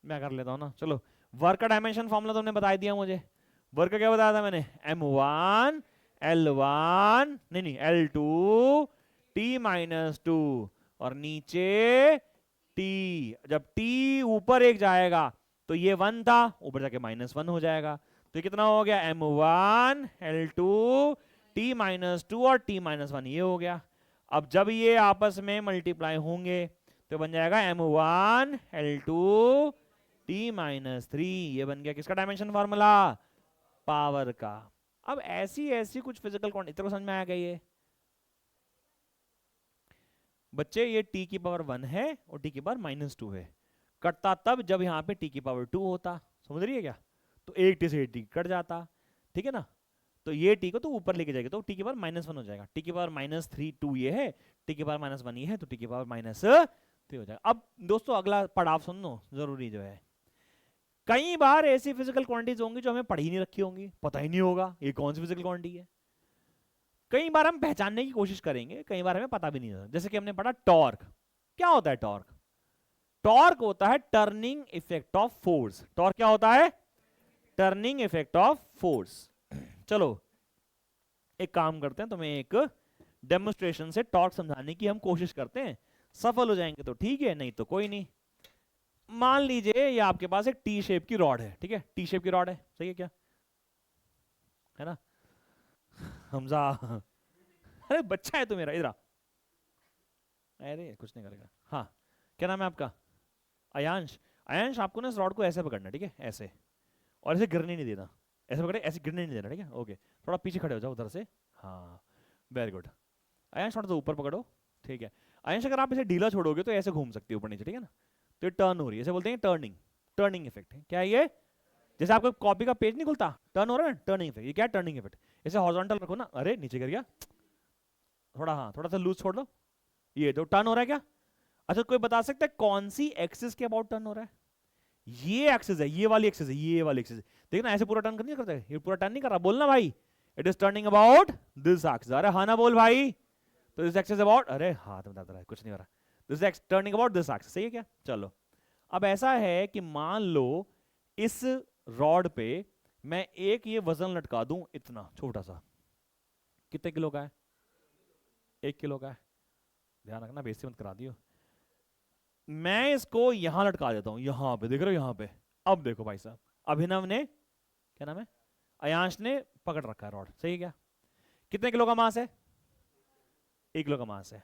मैं कर लेता हूं ना, चलो वर्क का डायमेंशन फॉर्मूला तुमने बता दिया मुझे, वर्क का क्या बताया था मैंने, M1 L1 नहीं L2 T माइनस 2, और नीचे T, जब T ऊपर एक जाएगा तो ये 1 था, ऊपर जाके -1 हो जाएगा, तो ये कितना हो गया, M1 L2 T माइनस 2 और T माइनस 1 ये हो गया। अब जब ये आपस में मल्टीप्लाई होंगे तो बन जाएगा M1 L2 T माइनस 3, ये बन गया किसका डायमेंशन फॉर्मूला, पावर का। अब ऐसी ऐसी कुछ फिजिकल क्वांटिटी तेरे को समझ में आ गई है बच्चे, ये t की पावर 1 है और t की पावर -2 है, कटता तब जब यहाँ पे t की पावर 2 होता, समझ रही है क्या, तो एक t से एक t कट जाता, ठीक है ना, तो ये t को तो ऊपर लेके जाएगा तो t की पावर -1 हो जाएगा, t की पावर -3 2 ये है, t की पावर -1 ये है, तो t की पावर -3 हो जाएगा। अब दोस्तों अगला पड़ाव सुन लो, जरूरी जो है, कई बार ऐसी फिजिकल क्वांटिटीज होंगी जो हमें पढ़ी ही नहीं रखी होंगी, पता ही नहीं होगा ये कौन सी फिजिकल क्वांटिटी है, कई बार हम पहचानने की कोशिश करेंगे, कई बार हमें पता भी नहीं होता, जैसे कि हमने पढ़ा टॉर्क। क्या होता है टॉर्क, टॉर्क होता है turning effect of force, torque क्या होता है, टर्निंग इफेक्ट ऑफ फोर्स। चलो एक काम करते हैं, तुम्हें एक डेमोन्स्ट्रेशन से टॉर्क समझाने की हम कोशिश करते हैं, सफल हो जाएंगे तो ठीक है, नहीं तो कोई नहीं। मान लीजिए ये आपके पास एक टी शेप की रॉड है, ठीक है, टी शेप की रॉड है, सही है क्या, है ना हमजा, अरे बच्चा है तू मेरा, इधर आ, अरे कुछ नहीं करेगा। हाँ क्या नाम है आपका, अयांश। अयांश आपको ना इस रॉड को ऐसे पकड़ना, ठीक है, ऐसे, और ऐसे गिरने नहीं देना, ऐसे पकड़े, ऐसे गिरने नहीं देना, ठीक है, ओके, थोड़ा पीछे खड़े हो जाओ उधर से, हाँ वेरी गुड। अयांश थोड़ा सा ऊपर पकड़ो, ठीक है। अयांश अगर आप इसे ढीला छोड़ोगे तो ऐसे घूम सकती है ऊपर नीचे, ठीक है ना, तो ये टर्न हो रही है, इसे बोलते हैं टर्निंग, टर्निंग इफेक्ट है। क्या है ये, जैसे आपका कॉपी का पेज नहीं खुलता, टर्न हो रहा है ना, टर्निंग इफेक्ट, ये क्या है, टर्निंग इफेक्ट। इसे हॉरिजॉन्टल रखो ना, अरे नीचे गिर गया, थोड़ा, हाँ थोड़ा सा लूज छोड़ दो, ये तो टर्न हो रहा है क्या। अच्छा कोई बता सकता है कौन सी एक्सिस के अबाउट टर्न हो रहा है, ये एक्सिस है, ये वाली एक्सिस है, ये वाली एक्सिस है, देखना ऐसे पूरा टर्न नहीं करता है, ये पूरा टर्न नहीं कर रहा, बोलना भाई, it is turning about this axis, अरे हाँ ना बोल भाई, तो दिस एक्सिस अबाउट, अरे हाथ में दर्द रहा है, कुछ नहीं हो रहा, this is turning about this axis, सही है क्या? चलो अब ऐसा है कि मान लो इस रॉड पे मैं एक ये वजन लटका दूं, इतना छोटा सा, कितने किलो का है? 1 किलो का है। ध्यान रखना बेइज्जती मत करा दियो। मैं इसको यहां लटका देता हूं, यहां पे देख रहे हो, यहां पे। अब देखो भाई साहब, अभिनव ने, क्या नाम है, अयांश ने पकड़ रखा है रॉड, सही है क्या? कितने किलो का मास है? 1 किलो का मास है।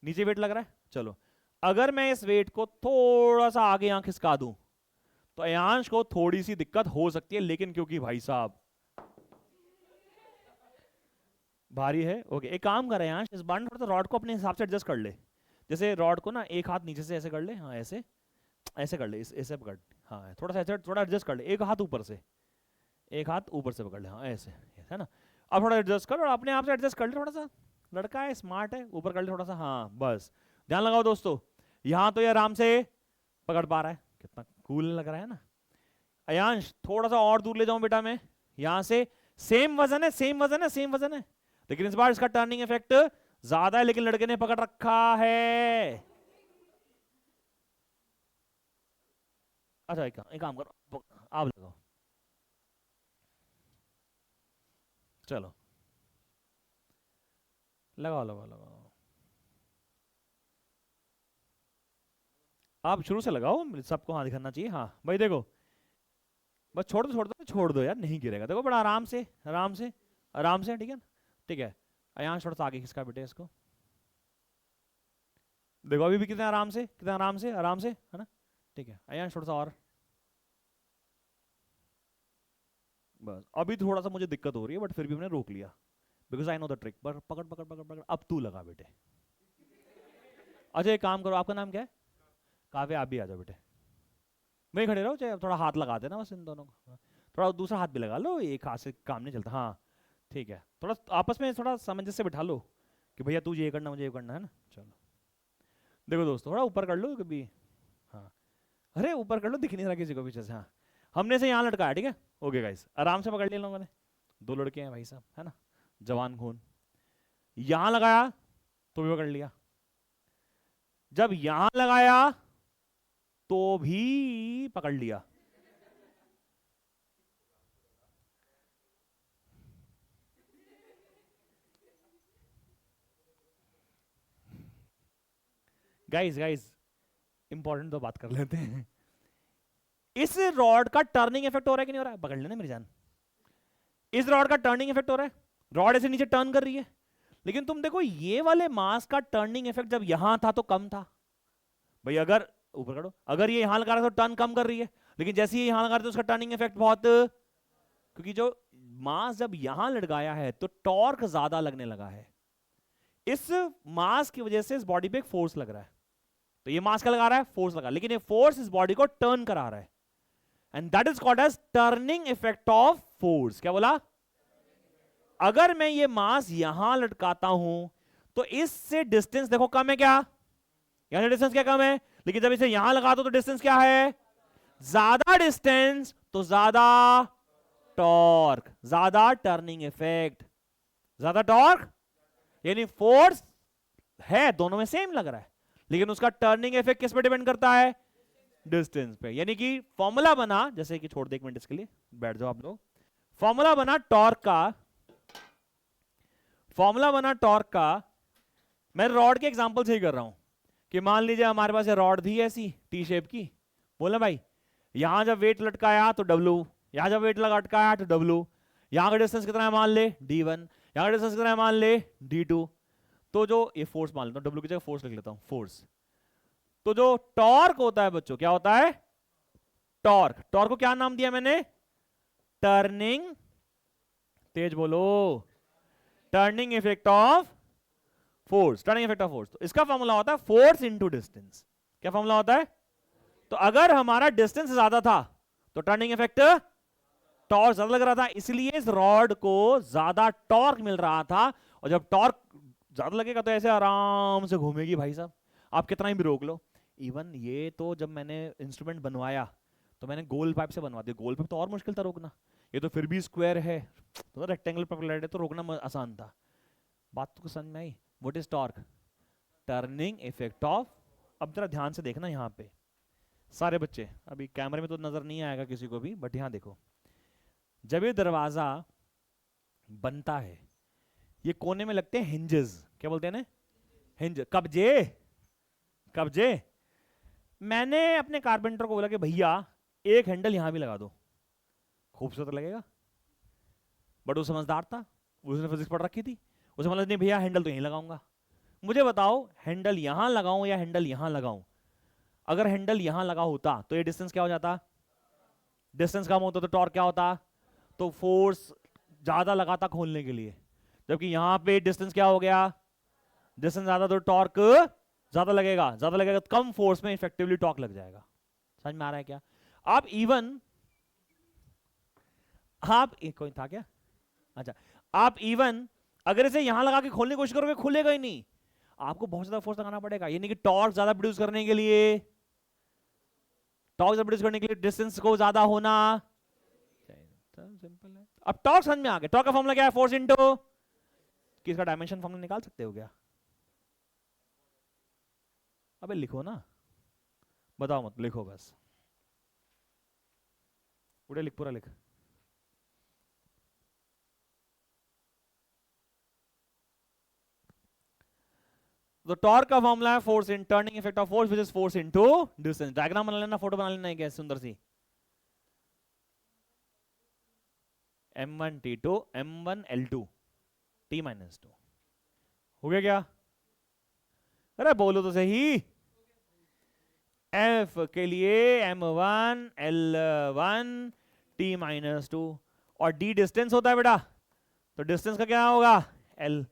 नीचे वेट लग रहा है। चलो अगर मैं इस वेट को थोड़ा सा आगे यहां खिसका दूं तो अयांश को थोड़ी सी दिक्कत हो सकती है, लेकिन क्योंकि भाई साहब भारी है, ओके, एक काम कर अयांश, इस बार थोड़ा सा रॉड को अपने हिसाब से एडजस्ट कर ले। जैसे रॉड को ना एक हाथ नीचे से ऐसे कर ले, हाँ ऐसे, ऐसे कर ले, ऐसे पकड़, हाँ थोड़ा सा ऐसे, थोड़ा एडजस्ट कर ले, एक हाथ ऊपर से, एक हाथ ऊपर से पकड़ ले, हाँ ऐसे, है ना? अब थोड़ा एडजस्ट कर और अपने आप से एडजस्ट कर ले थोड़ा सा, लड़का है स्मार्ट है, ऊपर कर ले थोड़ा सा, हाँ बस। ध्यान लगाओ दोस्तों, यहां तो ये आराम से पकड़ पा रहा है, कितना कूल लग रहा है ना? अयांश थोड़ा सा और दूर ले जाऊं बेटा मैं, यहां से सेम वजन है, सेम वजन है, सेम वजन है, लेकिन इस बार इसका टर्निंग इफेक्ट ज्यादा है, लेकिन लड़के ने पकड़ रखा है। अच्छा एक काम करो, आप लगाओ, चलो लगाओ लगाओ लगाओ, आप शुरू से लगाओ, सबको हाथ दिखाना चाहिए, हाँ भाई देखो, बस छोड़ दो यार, नहीं गिरेगा, देखो बड़ा आराम से, आराम से, आराम से, ठीक है ना? ठीक है, अयांश थोड़ा सा आगे खिसका बेटे इसको, देखो अभी भी कितना आराम से, कितना आराम से, आराम से, है ना? ठीक है, अयांश थोड़ा सा और, बस अभी थोड़ा सा मुझे दिक्कत हो रही है, बट फिर भी मैंने रोक लिया, because I know the trick. पकड़ पकड़ पकड़ पकड़ पकड़, अब तू लगा बेटे। अच्छा एक काम करो, आपका नाम क्या है? काव्य, आप भी आ जाओ बेटे, वहीं खड़े रहो, चाहे थोड़ा हाथ लगा देना बस इन दोनों को, थोड़ा दूसरा हाथ भी लगा लो, एक हाथ से काम नहीं चलता, हाँ ठीक है, थोड़ा आपस में थोड़ा सामंजस्य बिठा लो कि भैया तू ये करना, मुझे ये करना, है ना? चलो देखो दोस्तों, थोड़ा ऊपर कर लो कभी, हाँ अरे ऊपर कर लो, दिख नहीं रहा किसी को पीछे से, हाँ हमने से यहाँ लटकाया, ठीक है, ओके गाइस, आराम से पकड़ लिया लोगों ने, 2 लड़के हैं भाई साहब, है ना, जवान खून। यहां लगाया तो भी पकड़ लिया, जब यहां लगाया तो भी पकड़ लिया, गाइस गाइस इंपॉर्टेंट तो बात कर लेते हैं, इस रॉड का टर्निंग इफेक्ट हो रहा है कि नहीं हो रहा है? पकड़ लेना मेरी जान, इस रॉड का टर्निंग इफेक्ट हो रहा है, रॉड ऐसे नीचे टर्न कर रही है, लेकिन तुम देखो ये वाले मास का टर्निंग इफेक्ट जब यहां था तो कम था, भाई अगर ऊपर करो, अगर ये यहां लगा रहा है तो टर्न कम कर रही है, लेकिन जैसे ही यहां लगा रहा है तो उसका टर्निंग इफेक्ट बहुत, क्योंकि जो मास जब यहां लटकाया है तो टॉर्क ज्यादा लगने लगा है, इस मास की वजह से इस बॉडी पे एक फोर्स लग रहा है, तो ये मास का लगा रहा है, फोर्स लगा, लेकिन ये फोर्स इस बॉडी को टर्न करा रहा है, and that is called as turning effect of force. क्या बोला? अगर मैं ये मास यहां लटकाता हूं तो इससे डिस्टेंस देखो कम है, क्या यहां से डिस्टेंस क्या कम है, लेकिन जब इसे यहां लगा दो तो डिस्टेंस क्या है, ज्यादा डिस्टेंस तो ज्यादा टॉर्क, ज्यादा टर्निंग इफेक्ट, ज्यादा टॉर्क, यानी फोर्स है दोनों में सेम लग रहा है, लेकिन उसका टर्निंग इफेक्ट किस पे डिपेंड करता है, डिस्टेंस पे। यानी कि फॉर्मूला बना, जैसे कि छोड़ दे एक मिनट इसके लिए, बैठ जाओ आप लोग, फॉर्मूला बना टॉर्क का, फॉर्मूला बना टॉर्क का, मैं रॉड के एग्जांपल से ही कर रहा हूं कि मान लीजिए हमारे पास रॉड थी ऐसी टी शेप की, बोला भाई यहां जब वेट लटकाया तो W, यहां जब वेट लटकाया तो W, यहां का डिस्टेंस कितना है मान ले D1, यहां का डिस्टेंस कितना है मान ले D2, तो जो ये फोर्स मान लेता हूं, W की जगह फोर्स लिख लेता हूं, फोर्स, तो जो टॉर्क होता है बच्चों, क्या होता है, टॉर्क, टॉर्क को क्या नाम दिया मैंने, टर्निंग, तेज बोलो, turning effect of force, turning effect of force, तो इसका फॉर्मूला होता है फोर्स इनटू डिस्टेंस। क्या फॉर्मूला होता है? तो अगर हमारा डिस्टेंस ज्यादा था तो टर्निंग इफेक्ट टॉर्क ज्यादा लग रहा था, इसलिए इस रॉड को ज्यादा टॉर्क मिल रहा था, और जब टॉर्क ज्यादा लगेगा तो ऐसे आराम से घूमेगी भाई साहब, आप कितना ही भी रोक लो। इवन ये तो जब मैंने इंस्ट्रूमेंट बनवाया तो मैंने गोल पाइप से बनवा दिया, गोल पाइप तो और मुश्किल था रोकना, ये तो फिर भी स्क्वायर है, तो रेक्टेंगल पाइप तो रोकना आसान था। बात तो समझ में आई? What is torque? Turning effect of अब जरा ध्यान से देखना यहाँ पे सारे बच्चे, अभी कैमरे में तो नजर नहीं आएगा किसी को भी, बट यहाँ देखो, जब ये दरवाजा बनता है ये कोने में लगते हैं हिंजेस, क्या बोलते हैं ना, हिंज, कब्जे, कब्जे। मैंने अपने कारपेंटर को बोला कि भैया एक हैंडल यहां भी लगा दो, खूबसूरत लगेगा, बट वो समझदार था, उसने फिजिक्स पढ़ रखी थी, उसे मतलब नहीं भैया हैंडल तो यहीं लगाऊंगा। मुझे बताओ हैंडल यहां लगाऊं या हैंडल यहां लगाऊं? अगर हैंडल यहां लगा होता तो ये डिस्टेंस क्या हो जाता, डिस्टेंस कम होता तो टॉर्क क्या होता, तो फोर्स ज्यादा लगाता खोलने के लिए, जबकि यहां पे डिस्टेंस क्या हो गया, डिस्टेंस ज्यादा तो टॉर्क ज्यादा लगेगा, ज्यादा लगेगा तो कम फोर्स में इफेक्टिवली टॉर्क लग जाएगा। समझ में आ रहा है क्या? आप इवन, आप एक कोई था क्या, अच्छा, आप इवन अगर इसे यहां लगा के खोलने की कोशिश करोगे खुलेगा ही नहीं, आपको बहुत ज्यादा फोर्स लगाना पड़ेगा, यानी कि टॉर्क ज्यादा प्रोड्यूस करने के लिए, टॉर्क ज्यादा प्रोड्यूस करने के लिए डिस्टेंस को ज्यादा होना, सिंपल है। अब टॉर्क समझ में आ गया, टॉर्क का फॉर्मूला क्या है, फोर्स इनटू, किसका डायमेंशन फॉर्मूला निकाल सकते हो क्या? अबे लिखो ना, बताओ मत, लिखो बस, पूरा लिख, पूरा लिख। तो टॉर्क का फॉर्मूला है force in turning effect of force which is force into distance. Diagram बना लेना, फोटो बना लेना है, क्या सुंदर सी, m1 t2 m1 l2 t minus 2 हो गया क्या? अरे बोलो तो सही, F के लिए m1 l1 t minus 2 और d डिस्टेंस होता है बेटा, तो डिस्टेंस का क्या होगा, l,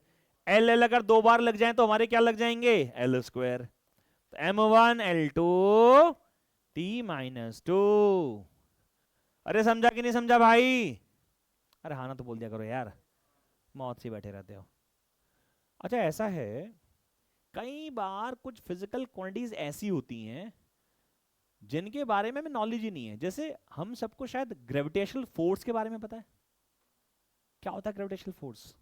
एल एल अगर दो बार लग जाए तो हमारे क्या लग जाएंगे, एल स्क्वायर, तो m1 l2 t minus 2। अरे समझा कि नहीं समझा भाई? अरे हाँ ना तो बोल दिया करो यार, मौत से बैठे रहते हो। अच्छा ऐसा है, कई बार कुछ फिजिकल क्वांटिटीज ऐसी होती हैं जिनके बारे में हमें नॉलेज ही नहीं है। जैसे हम सबको शायद ग्रेविटेशनल फोर्स के बारे में पता है, क्या होता है ग्रेविटेशनल फोर्स?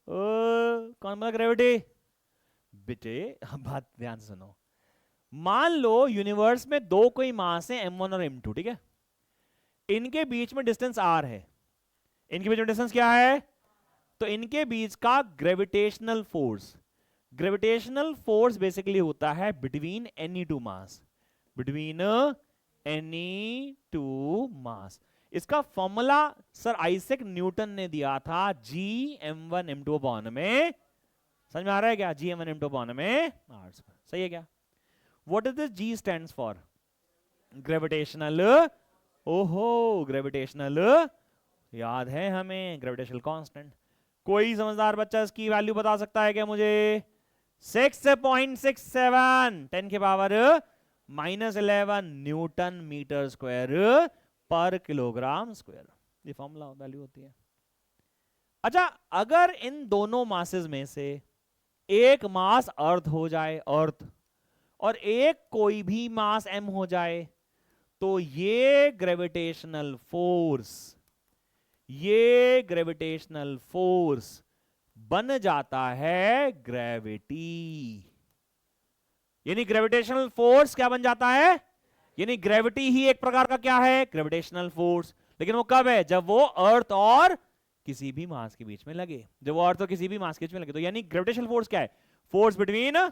कौन बोला ग्रेविटी? बेटे बात ध्यान से सुनो, मान लो यूनिवर्स में दो कोई मास है m1 और m2, ठीक है, इनके बीच में डिस्टेंस r है, इनके बीच में डिस्टेंस क्या है, तो इनके बीच का gravitational force, gravitational force basically होता है between any two mass, between any two mass. इसका फॉर्मूला सर आइजैक न्यूटन ने दिया था, जी m1 m2 अपॉन में, समझ में आ रहा है क्या, जी m1 m2 अपॉन में r, सही है क्या? What is this g stands for? Gravitational, ओहो ग्रेविटेशनल, याद है हमें, ग्रेविटेशनल कांस्टेंट। कोई समझदार बच्चा इसकी वैल्यू बता सकता है क्या मुझे? 6.67 10 के पावर -11 न्यूटन मीटर स्क्वायर पर किलोग्राम स्क्वायर, ये फॉर्मूला वैल्यू होती है। अच्छा अगर इन दोनों मासेस में से एक मास अर्थ हो जाए, अर्थ, और एक कोई भी मास m हो जाए, तो ये ग्रेविटेशनल फोर्स, ये ग्रेविटेशनल फोर्स बन जाता है ग्रेविटी। यानी ग्रेविटेशनल फोर्स क्या बन जाता है, यानी ग्रेविटी ही एक प्रकार का क्या है, ग्रेविटेशनल फोर्स। लेकिन वो कब है, जब वो अर्थ और किसी भी मास के बीच में लगे, जब वो अर्थ और किसी भी मास के बीच में लगे। तो यानी ग्रेविटेशनल फोर्स क्या है, force between,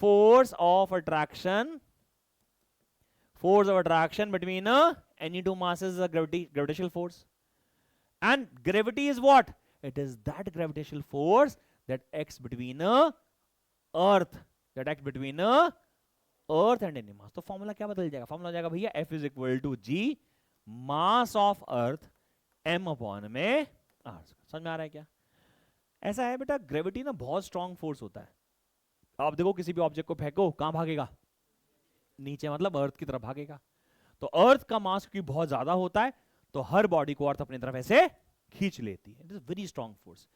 force of attraction, force of attraction between any two masses is a gravitational force. And gravity is what? It is that gravitational force that acts between earth, that acts between earth and any mass. तो formula क्या बदल जाएगा, formula हो जाएगा भैया F is equal to G mass of earth m upon में r। समझ में आ रहा है क्या? ऐसा है बेटा, ग्रेविटी ना बहुत स्ट्रॉन्ग फोर्स होता है। आप देखो किसी भी ऑब्जेक्ट को फेंको, कहां भागेगा, नीचे, मतलब अर्थ की तरफ भागेगा। तो अर्थ का मास क्योंकि बहुत ज्यादा होता है, तो हर बॉडी को अर्थ अपनी तरफ ऐसे खींच लेती है। It is very strong force,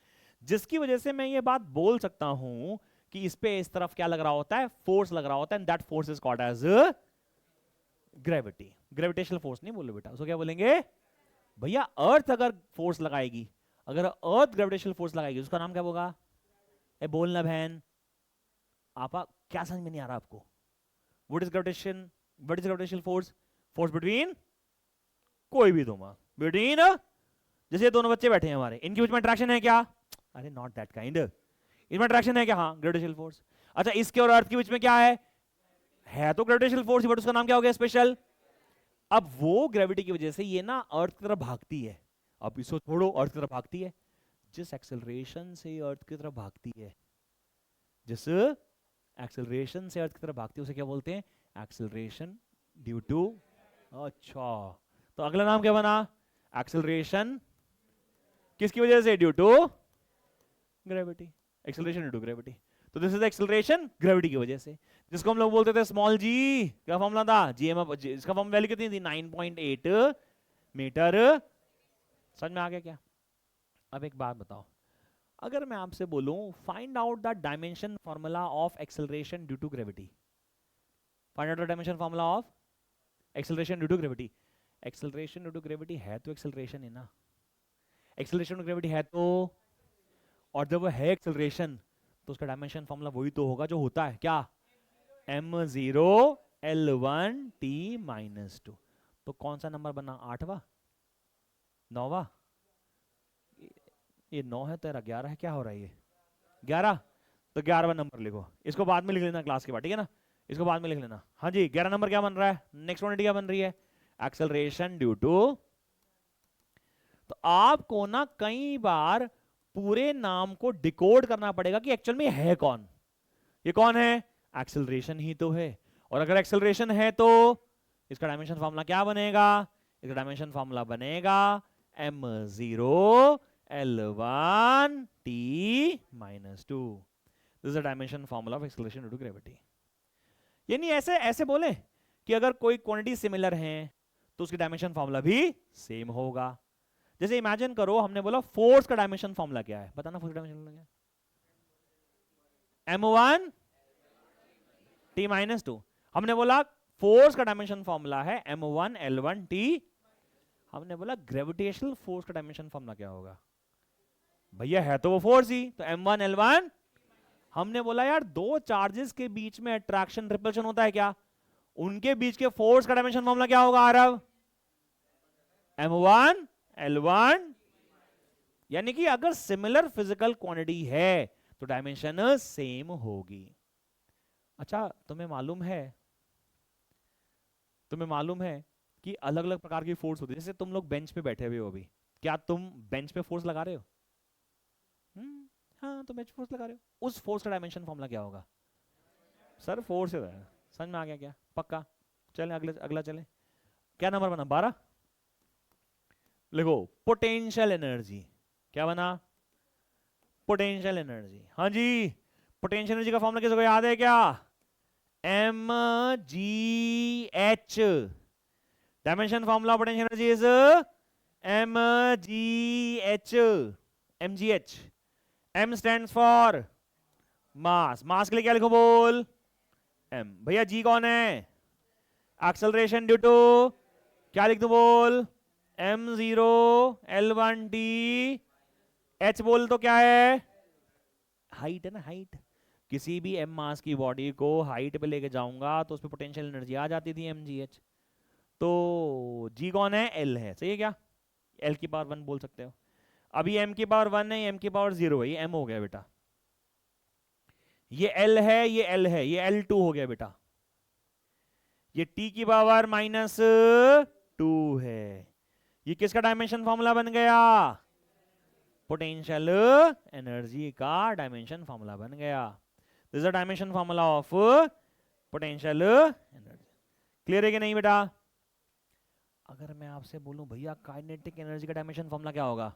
जिसकी वजह से मैं ये बात बोल सकता हूं कि इस पे इस तरफ क्या लग रहा होता है, फोर्स लग रहा होता है, and that force is called as gravity. Gravitational force नहीं बोले बेटा, उसको क्या बोलेंगे भैया, अर्थ अगर फोर्स लगाएगी, अगर अर्थ ग्रेविटेशनल फोर्स लगाएगी, उसका नाम क्या होगा, बोलना बहन, आपा क्या समझ में नहीं आ रहा आपको? What is gravitation? What is gravitational force? Force between कोई भी दो मास, बिटवीन, जैसे दोनों बच्चे बैठे हैं हमारे, इनके बीच में अट्रैक्शन है क्या? अरे नॉट दैट काइंड, इनमें अट्रैक्शन है क्या? हाँ, ग्रेविटेशनल फोर्स। अच्छा, इसके और अर्थ के बीच में क्या है तो ग्रेविटेशनल फोर्स, बट उसका नाम क्या हो गया? स्पेशल। अब वो ग्रेविटी की वजह से ये ना अर्थ की तरफ भागती है। अब इसको छोड़ो, अर्थ की तरफ भागती है। जिस एक्सेलरेशन से अर्थ की तरफ भागती है, जिस एक्सेलरेशन से अर्थ की तरफ भागती है, उसे क्या बोलते हैं? Acceleration due to. अच्छा, तो अगला नाम क्या बना? एक्सेलरेशन किसकी वजह से? Due to gravity. Acceleration due to gravity. तो दिस इज एक्सेलरेशन ग्रेविटी की वजह से, जिसको हम लोग बोलते थे स्मॉल जी। क्या फॉर्मूला था? जीएम, इसका फॉर्म वैल्यू कितनी थी? 9.8 मीटर। समझ में आ गया क्या? अब एक बात बताओ, अगर मैं आपसे बोलूं find out the dimension formula of acceleration due to gravity, find out the dimension formula of acceleration due to gravity. Acceleration due to gravity है तो एक्सेलरेशन है ना, एक्सेलरेशन ड्यू टू ग्रेविटी है तो, और जब वो है एक्सेलरेशन तो उसका डायमेंशन फॉर्मूला वही तो होगा जो होता है क्या? m0 l1 t -2। तो कौन सा नंबर बना? 8वां, 9वां? ये 9 है, तेरा 11 है, क्या हो रहा है ये? 11। तो 11वां नंबर लिखो, इसको बाद में लिख लेना क्लास के बाद, ठीक है ना? इसको बाद में लिख लेना। हाँ जी, 11 नंबर क्या बन रहा है? नेक्स्ट क्वांटिटी क्या बन रही है? Acceleration due to. तो आपको ना कई बार पूरे नाम को डिकोड करना पड़ेगा कि एक्चुअल में है कौन। ये कौन है? एक्सेलरेशन ही तो है। और अगर एक्सेलरेशन है तो इसका डायमेंशन फार्मूला क्या बनेगा? इसका डायमेंशन फार्मूला बनेगा m0 l1 t -2। This is the dimension formula of acceleration due to gravity. यानी ऐसे ऐसे बोले कि अगर कोई क्वांटिटी सिमिलर है तो उसकी डायमेंशन फार्मूला भी सेम होगा। जैसे इमेजिन करो, हमने बोला फोर्स का डायमेंशन फार्मूला क्या है? बताना फोर्स का डायमेंशन फार्मूला क्या है? m1 t -2। हमने बोला फोर्स का डायमेंशन फार्मूला है m1 l1 t। हमने बोला ग्रेविटेशनल फोर्स का डायमेंशन फार्मूला क्या होगा? भैया है तो वो फोर्स ही, तो m1 l1। हमने बोला यार दो चार्जेस के बीच में अट्रैक्शन रिपल्शन होता है क्या? उनके बीच के फोर्स का डायमेंशन फार्मूला क्या होगा आरव? m1 l1। यानी कि अगर सिमिलर फिजिकल क्वांटिटी है तो डायमेंशन सेम होगी। अच्छा, तुम्हें मालूम है कि अलग अलग प्रकार की फोर्स होती है। जैसे तुम लोग बेंच पे बैठे हुए हो अभी, क्या तुम बेंच पे फोर्स लगा रहे हो? हाँ, तो बेंच फोर्स लगा रहे हो। उस फोर्स का डायमेंशन फॉर्मूला क्या होगा? सर फोर्स है। समझ में आ गया क्या? पक्का? चले अगला चले। क्या नंबर बना? 12। लिखो पोटेंशियल एनर्जी। क्या बना? Potential energy. हाँ जी, पोटेंशियल एनर्जी का फॉर्मूला किसी को याद है क्या? mgh। Dimension formula potential energy is mgh। m stands for mass. Mass के लिए क्या लिखो बोल? m। भैया g कौन है? Acceleration due to. क्या लिख दो बोल? m0 l1 t। h बोल तो क्या है? हाइट है ना, हाइट। किसी भी m मास की बॉडी को हाइट पे लेके जाऊंगा तो उसमें पोटेंशियल एनर्जी आ जाती थी mgh। तो g कौन है? l है, सही है क्या? l की पावर 1 बोल सकते हो। अभी m की पावर 1 है, m की पावर 0 है, ये m हो गया बेटा। ये l है, ये l है, ये l2 हो गया बेटा। ये t की पावर -2 है। ये किसका डायमेंशन फॉर्मूला बन गया? पोटेंशियल एनर्जी का डायमेंशन फॉर्मूला बन गया। This is the dimension formula of potential energy. Clear है कि नहीं बेटा? अगर मैं आपसे बोलूं भैया काइनेटिक एनर्जी का डायमेंशन फॉर्मूला क्या होगा?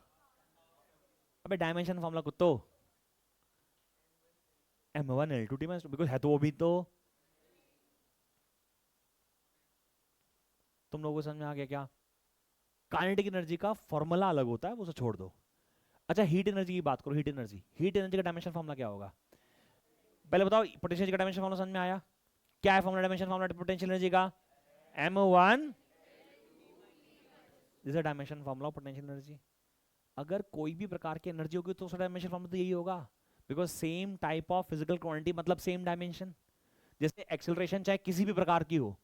अबे डायमेंशन फॉर्मूला कुत्तो m1 l2 t -2, बिकॉज है तो वो भी तो। तुम लोगों को समझ में आ गया क्या? काइनेटिक एनर्जी का फॉर्मूला अलग होता है, वो उसे छोड़ दो। अच्छा, हीट एनर्जी की बात करो। हीट एनर्जी का डायमेंशन फॉर्मूला क्या होगा? पहले बताओ, पोटेंशियल का डायमेंशन फॉर्मूला समझ में आया? क्या है formula dimension formula potential energy का? m1। This is dimension formula of potential energy. अगर कोई भी प्रकार की एनर्जी होगी तो उसका डायमेंशन फॉर्मूला तो यही होगा, because same type of physical quantity मतलब सेम डायमेंशन। जैसे एक्सेलरेशन चाहे किसी भी प्रकार की हो,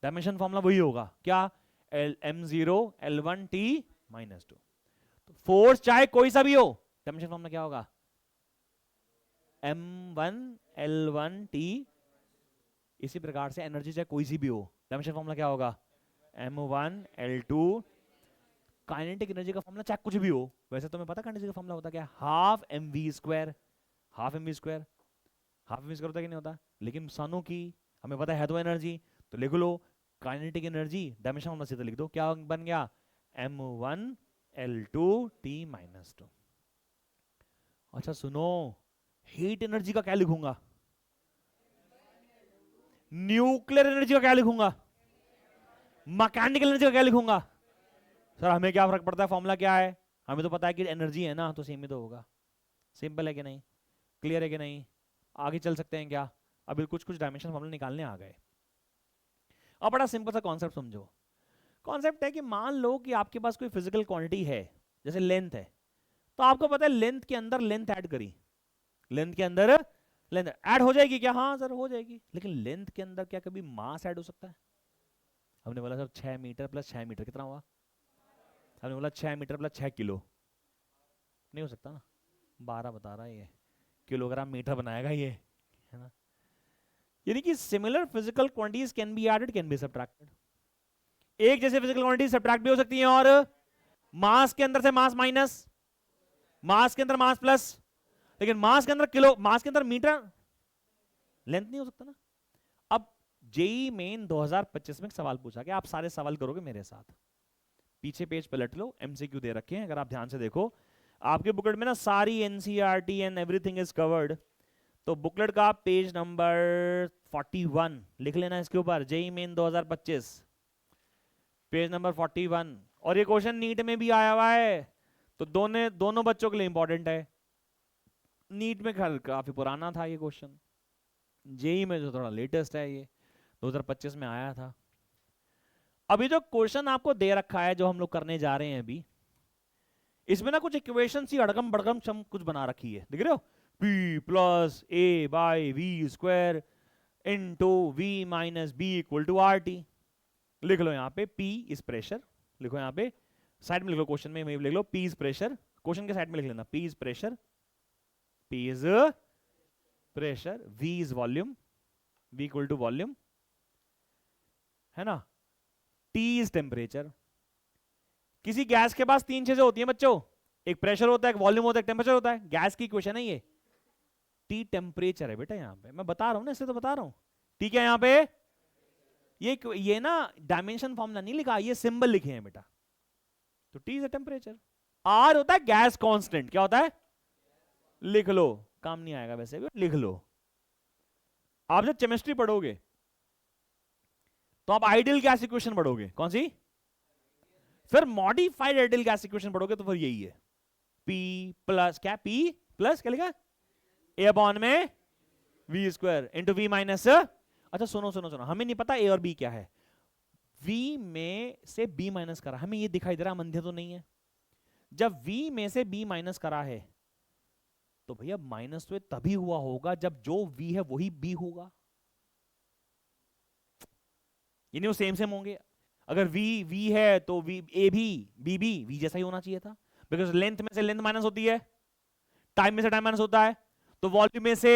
डायमेंशन फॉर्मूला वही होगा क्या, m0 l1 t -2। तो फोर्स चाहे कोई सा भी हो, डायमेंशन फॉर्मूला क्या होगा, m1 l1 t। इसी प्रकार से एनर्जी चाहे कोई सी भी हो, डायमेंशन फॉर्मूला क्या होगा, m1 l2। काइनेटिक एनर्जी का फॉर्मूला चाहे कुछ भी हो, वैसे तुम्हें पता काइनेटिक का फॉर्मूला होता क्या, half m v square. Half m v square, half m v square होता कि नहीं होता, लेकिन सानों की हमें पता है तो एनर्जी, तो लिख लो काइनेटिक एनर्जी डायमेंशन फॉर्मूला सीधा लिख दो, क्या बन गया, m1 l2 t -2। अच्छा सुनो, हीट एनर्जी का क्या लिखूंगा, न्यूक्लियर एनर्जी का क्या लिखूंगा, मैकेनिकल एनर्जी का क्या लिखूंगा। सर हमें क्या फर्क पड़ता है, फॉर्मूला क्या है, हमें तो पता है कि एनर्जी है ना, तो सेम ही तो होगा। सिंपल है कि नहीं, क्लियर है कि नहीं, आगे चल सकते हैं क्या। अभी कुछ कुछ डायमेंशन फॉर्मूला निकालने आ गए। अब बड़ा सिंपल सा कॉन्सेप्ट समझो। कॉन्सेप्ट है कि मान लो कि आपके पास कोई फिजिकल क्वांटिटी है, जैसे लेंथ है, तो आपको पता है लेंथ के अंदर लेंथ ऐड करी, लेंथ के अंदर लेंथ ऐड हो जाएगी क्या, हाँ सर हो जाएगी, लेकिन लेंथ के अंदर क्या कभी मास ऐड हो सकता है। हमने बोला सर 6 मीटर प्लस 6 मीटर कितना हुआ, हमने बोला 6 मीटर प्लस 6 किलो, नहीं हो सकता ना, 12 बता रहा है ये, किलोग्राम मीटर बनाएगा ये, है ना। यानी कि similar physical quantities can be added can be subtracted. एक जैसे फिजिकल क्वांटिटी सब्ट्रैक्ट भी हो सकती हैं, और मास के अंदर से मास माइनस, मास के अंदर मास प्लस, लेकिन मास के अंदर किलो, मास के अंदर मीटर, लेंथ नहीं हो सकता ना। अब जेई मेन 2025 में एक सवाल पूछा कि आप सारे सवाल करोगे मेरे साथ, पीछे पेज पलट लो, एमसीक्यू दे रखे हैं, अगर आप ध्यान से देखो आपके बुकलेट में ना सारी NCERT and everything is covered. तो बुकलेट का पेज नंबर 41 लिख लेना इसके ऊपर, जेई मेन 2025 पेज नंबर 41। और ये क्वेश्चन नीट में भी आया हुआ है, तो दोनों बच्चों के लिए इंपॉर्टेंट है। नीट में काफी पुराना था ये क्वेश्चन, जेई में जो थोड़ा लेटेस्ट है, ये 2025 में आया था। अभी जो क्वेश्चन आपको दे रखा है, जो हम लोग करने जा रहे हैं अभी, इसमें ना कुछ इक्वेशन सी अड़गम बड़गम कुछ बना रखी है, देख रहे हो, P plus a by v square into v minus b equal to r t. लिख लो यहाँ पे P इज प्रेशर, लिखो यहाँ पे साइड में लिख लो, क्वेश्चन में लिख लो P इज प्रेशर, क्वेश्चन के साइड में लिख लेना P is pressure, P is pressure, V is volume, V equal to volume, है ना, T इज टेम्परेचर। किसी गैस के पास तीन चीजें होती हैं बच्चों, एक प्रेशर होता है, एक वॉल्यूम होता है, एक टेम्परेचर होता है। गैस की इक्वेशन है ये, टी टेम्परेचर है बेटा, यहां पे मैं बता रहा हूं ना, इसलिए तो बता रहा हूं। ठीक है, यहां पे ये ना डायमेंशन फॉर्मूला नहीं लिखा, ये सिंबल लिखे हैं बेटा। तो t is a temperature, r होता है गैस कांस्टेंट, क्या होता है, लिख लो, काम नहीं आएगा वैसे भी, लिख लो। आप जब केमिस्ट्री पढ़ोगे तो आप आइडियल गैस इक्वेशन पढ़ोगे, कौन सी, फिर मॉडिफाइड आइडियल गैस इक्वेशन पढ़ोगे तो फिर यही है, P प्लस क्या, P प्लस क्या लिखा, ए अपॉन में v square into v minus. अच्छा सुनो सुनो सुनो, हमें नहीं पता ए और बी क्या है, V में से B माइनस करा, हमें ये दिखाई दे रहा, अंधे तो नहीं है। जब V में से B माइनस करा है, तो भैया माइनस तो तभी हुआ होगा जब जो V है वही B होगा, यानी वो सेम सेम होंगे। अगर V है तो V A भी B भी V जैसा ही होना चाहिए था, बिकॉज लेंथ में से लेंथ माइनस होती है, टाइम में से टाइम माइनस होता है, तो वॉल्यूम में से,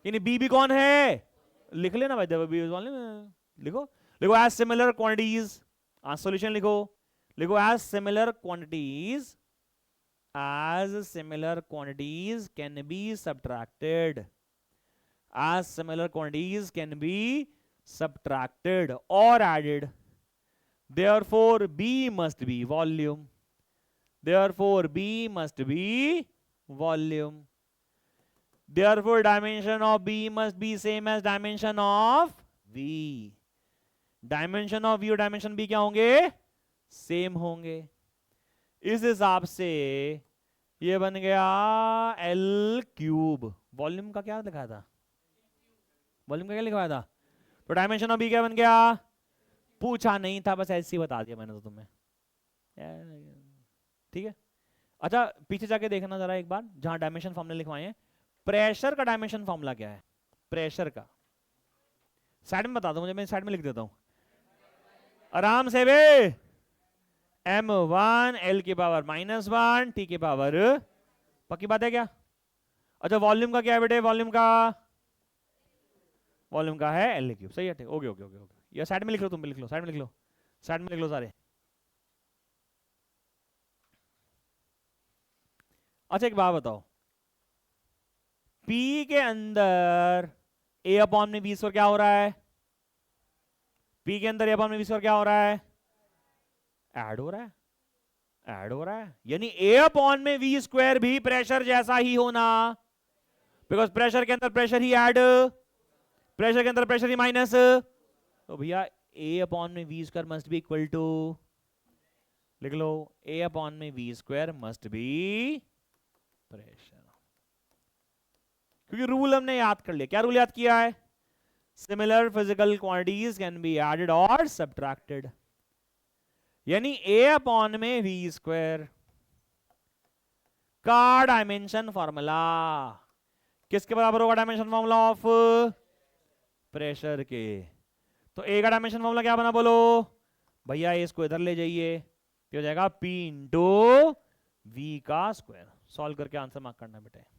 यानी B भी कौन है, लिख लेना भाई, B वॉल्यूम, लिखो लिखो एज सिमिलर क्वांटिटीज, आज सॉल्यूशन लिखो, लिखो as similar quantities, as similar quantities can be subtracted, as similar quantities can be subtracted or added, therefore B must be volume, therefore B must be volume, therefore dimension of B must be same as dimension of V, dimension of V और dimension B क्या होंगे, same होंगे। इस हिसाब से ये बन गया L क्यूब। वॉल्यूम का क्या लिखा था, वॉल्यूम का क्या लिखवाया था, तो डायमेंशन ऑफ बी क्या बन गया, पूछा नहीं था, बस ऐसे ही बता दिया मैंने तो तुम्हें, ठीक है। अच्छा पीछे जाके देखना जरा एक बार, जहां डायमेंशन फॉर्मूला लिखवाए हैं, प्रेशर का डायमेंशन फॉर्मूला क्या है, प्रेशर का साइड में बता दो मुझे, मैं साइड में लिख देता हूं आराम से बे। m1 l की पावर -1 t की पावर, पक्की बात है क्या? अच्छा वॉल्यूम का क्या है बेटे? वॉल्यूम का है एल क्यूब, सही है, ठीक, ओके ओके ओके ओके। या साइड में लिख लो, तुम भी लिख लो, साइड में लिख लो, साइड में लिख लो सारे। अच्छा एक बात बताओ, P के अंदर A अपॉन में V स्क्वायर क्या हो रहा है? P के अंदर A अपॉन में V स्क्वायर क्या हो रहा है? ऐड हो रहा है, ऐड हो रहा है, यानी A अपॉन में V स्क्वायर भी प्रेशर जैसा ही होना, बिकॉज प्रेशर के अंदर प्रेशर ही ऐड, प्रेशर के अंदर प्रेशर ही माइनस, तो भैया A अपॉन में V square must be equal to, लिख लो, A अपॉन में V square must be pressure. क्योंकि रूल हमने याद कर लिया। क्या रूल याद किया है? Similar physical quantities can be added और सब्ट्रैक्टेड, यानी A अपॉन में V स्क्वायर का डायमेंशन फॉर्मूला किसके बराबर होगा? डायमेंशन फॉर्मूला ऑफ प्रेशर के। तो A का डायमेंशन फॉर्मूला क्या बना बोलो भैया? इसको इधर ले जाइए, हो जाएगा P इंटू V का स्क्वायर। सॉल्व करके आंसर मार्क करना बेटे।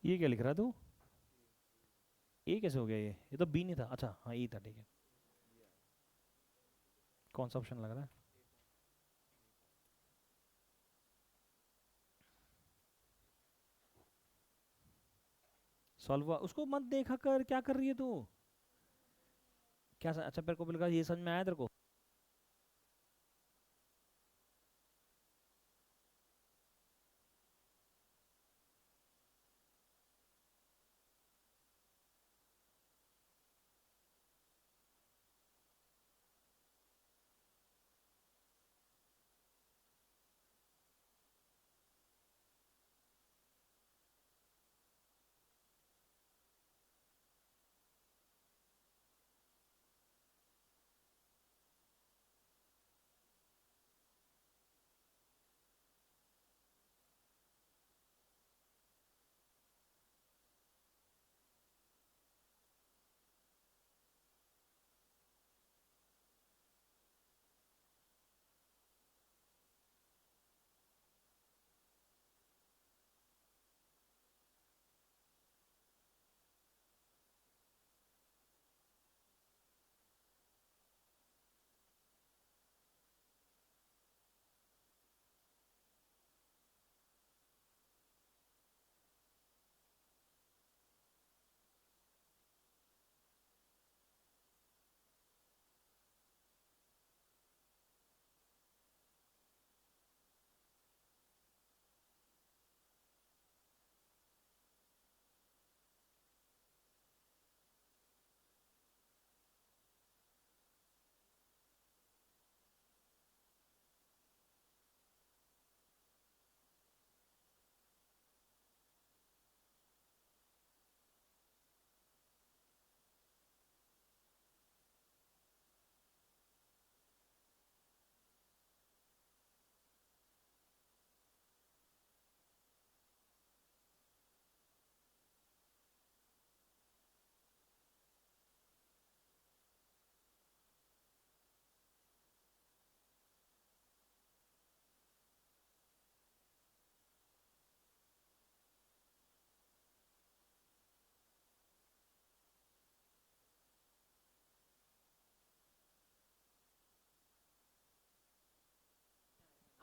ये क्या लिख रहा है तू? ए कैसे हो गया? ये तो बी नहीं था। अच्छा हाँ ई था, ठीक है। कौन सा ऑप्शन लग रहा है? सॉल्व हुआ? उसको मत देखा कर, क्या कर रही है तू? क्या अच्छा मेरे को बिल्कुल ये समझ में आया तेरे को?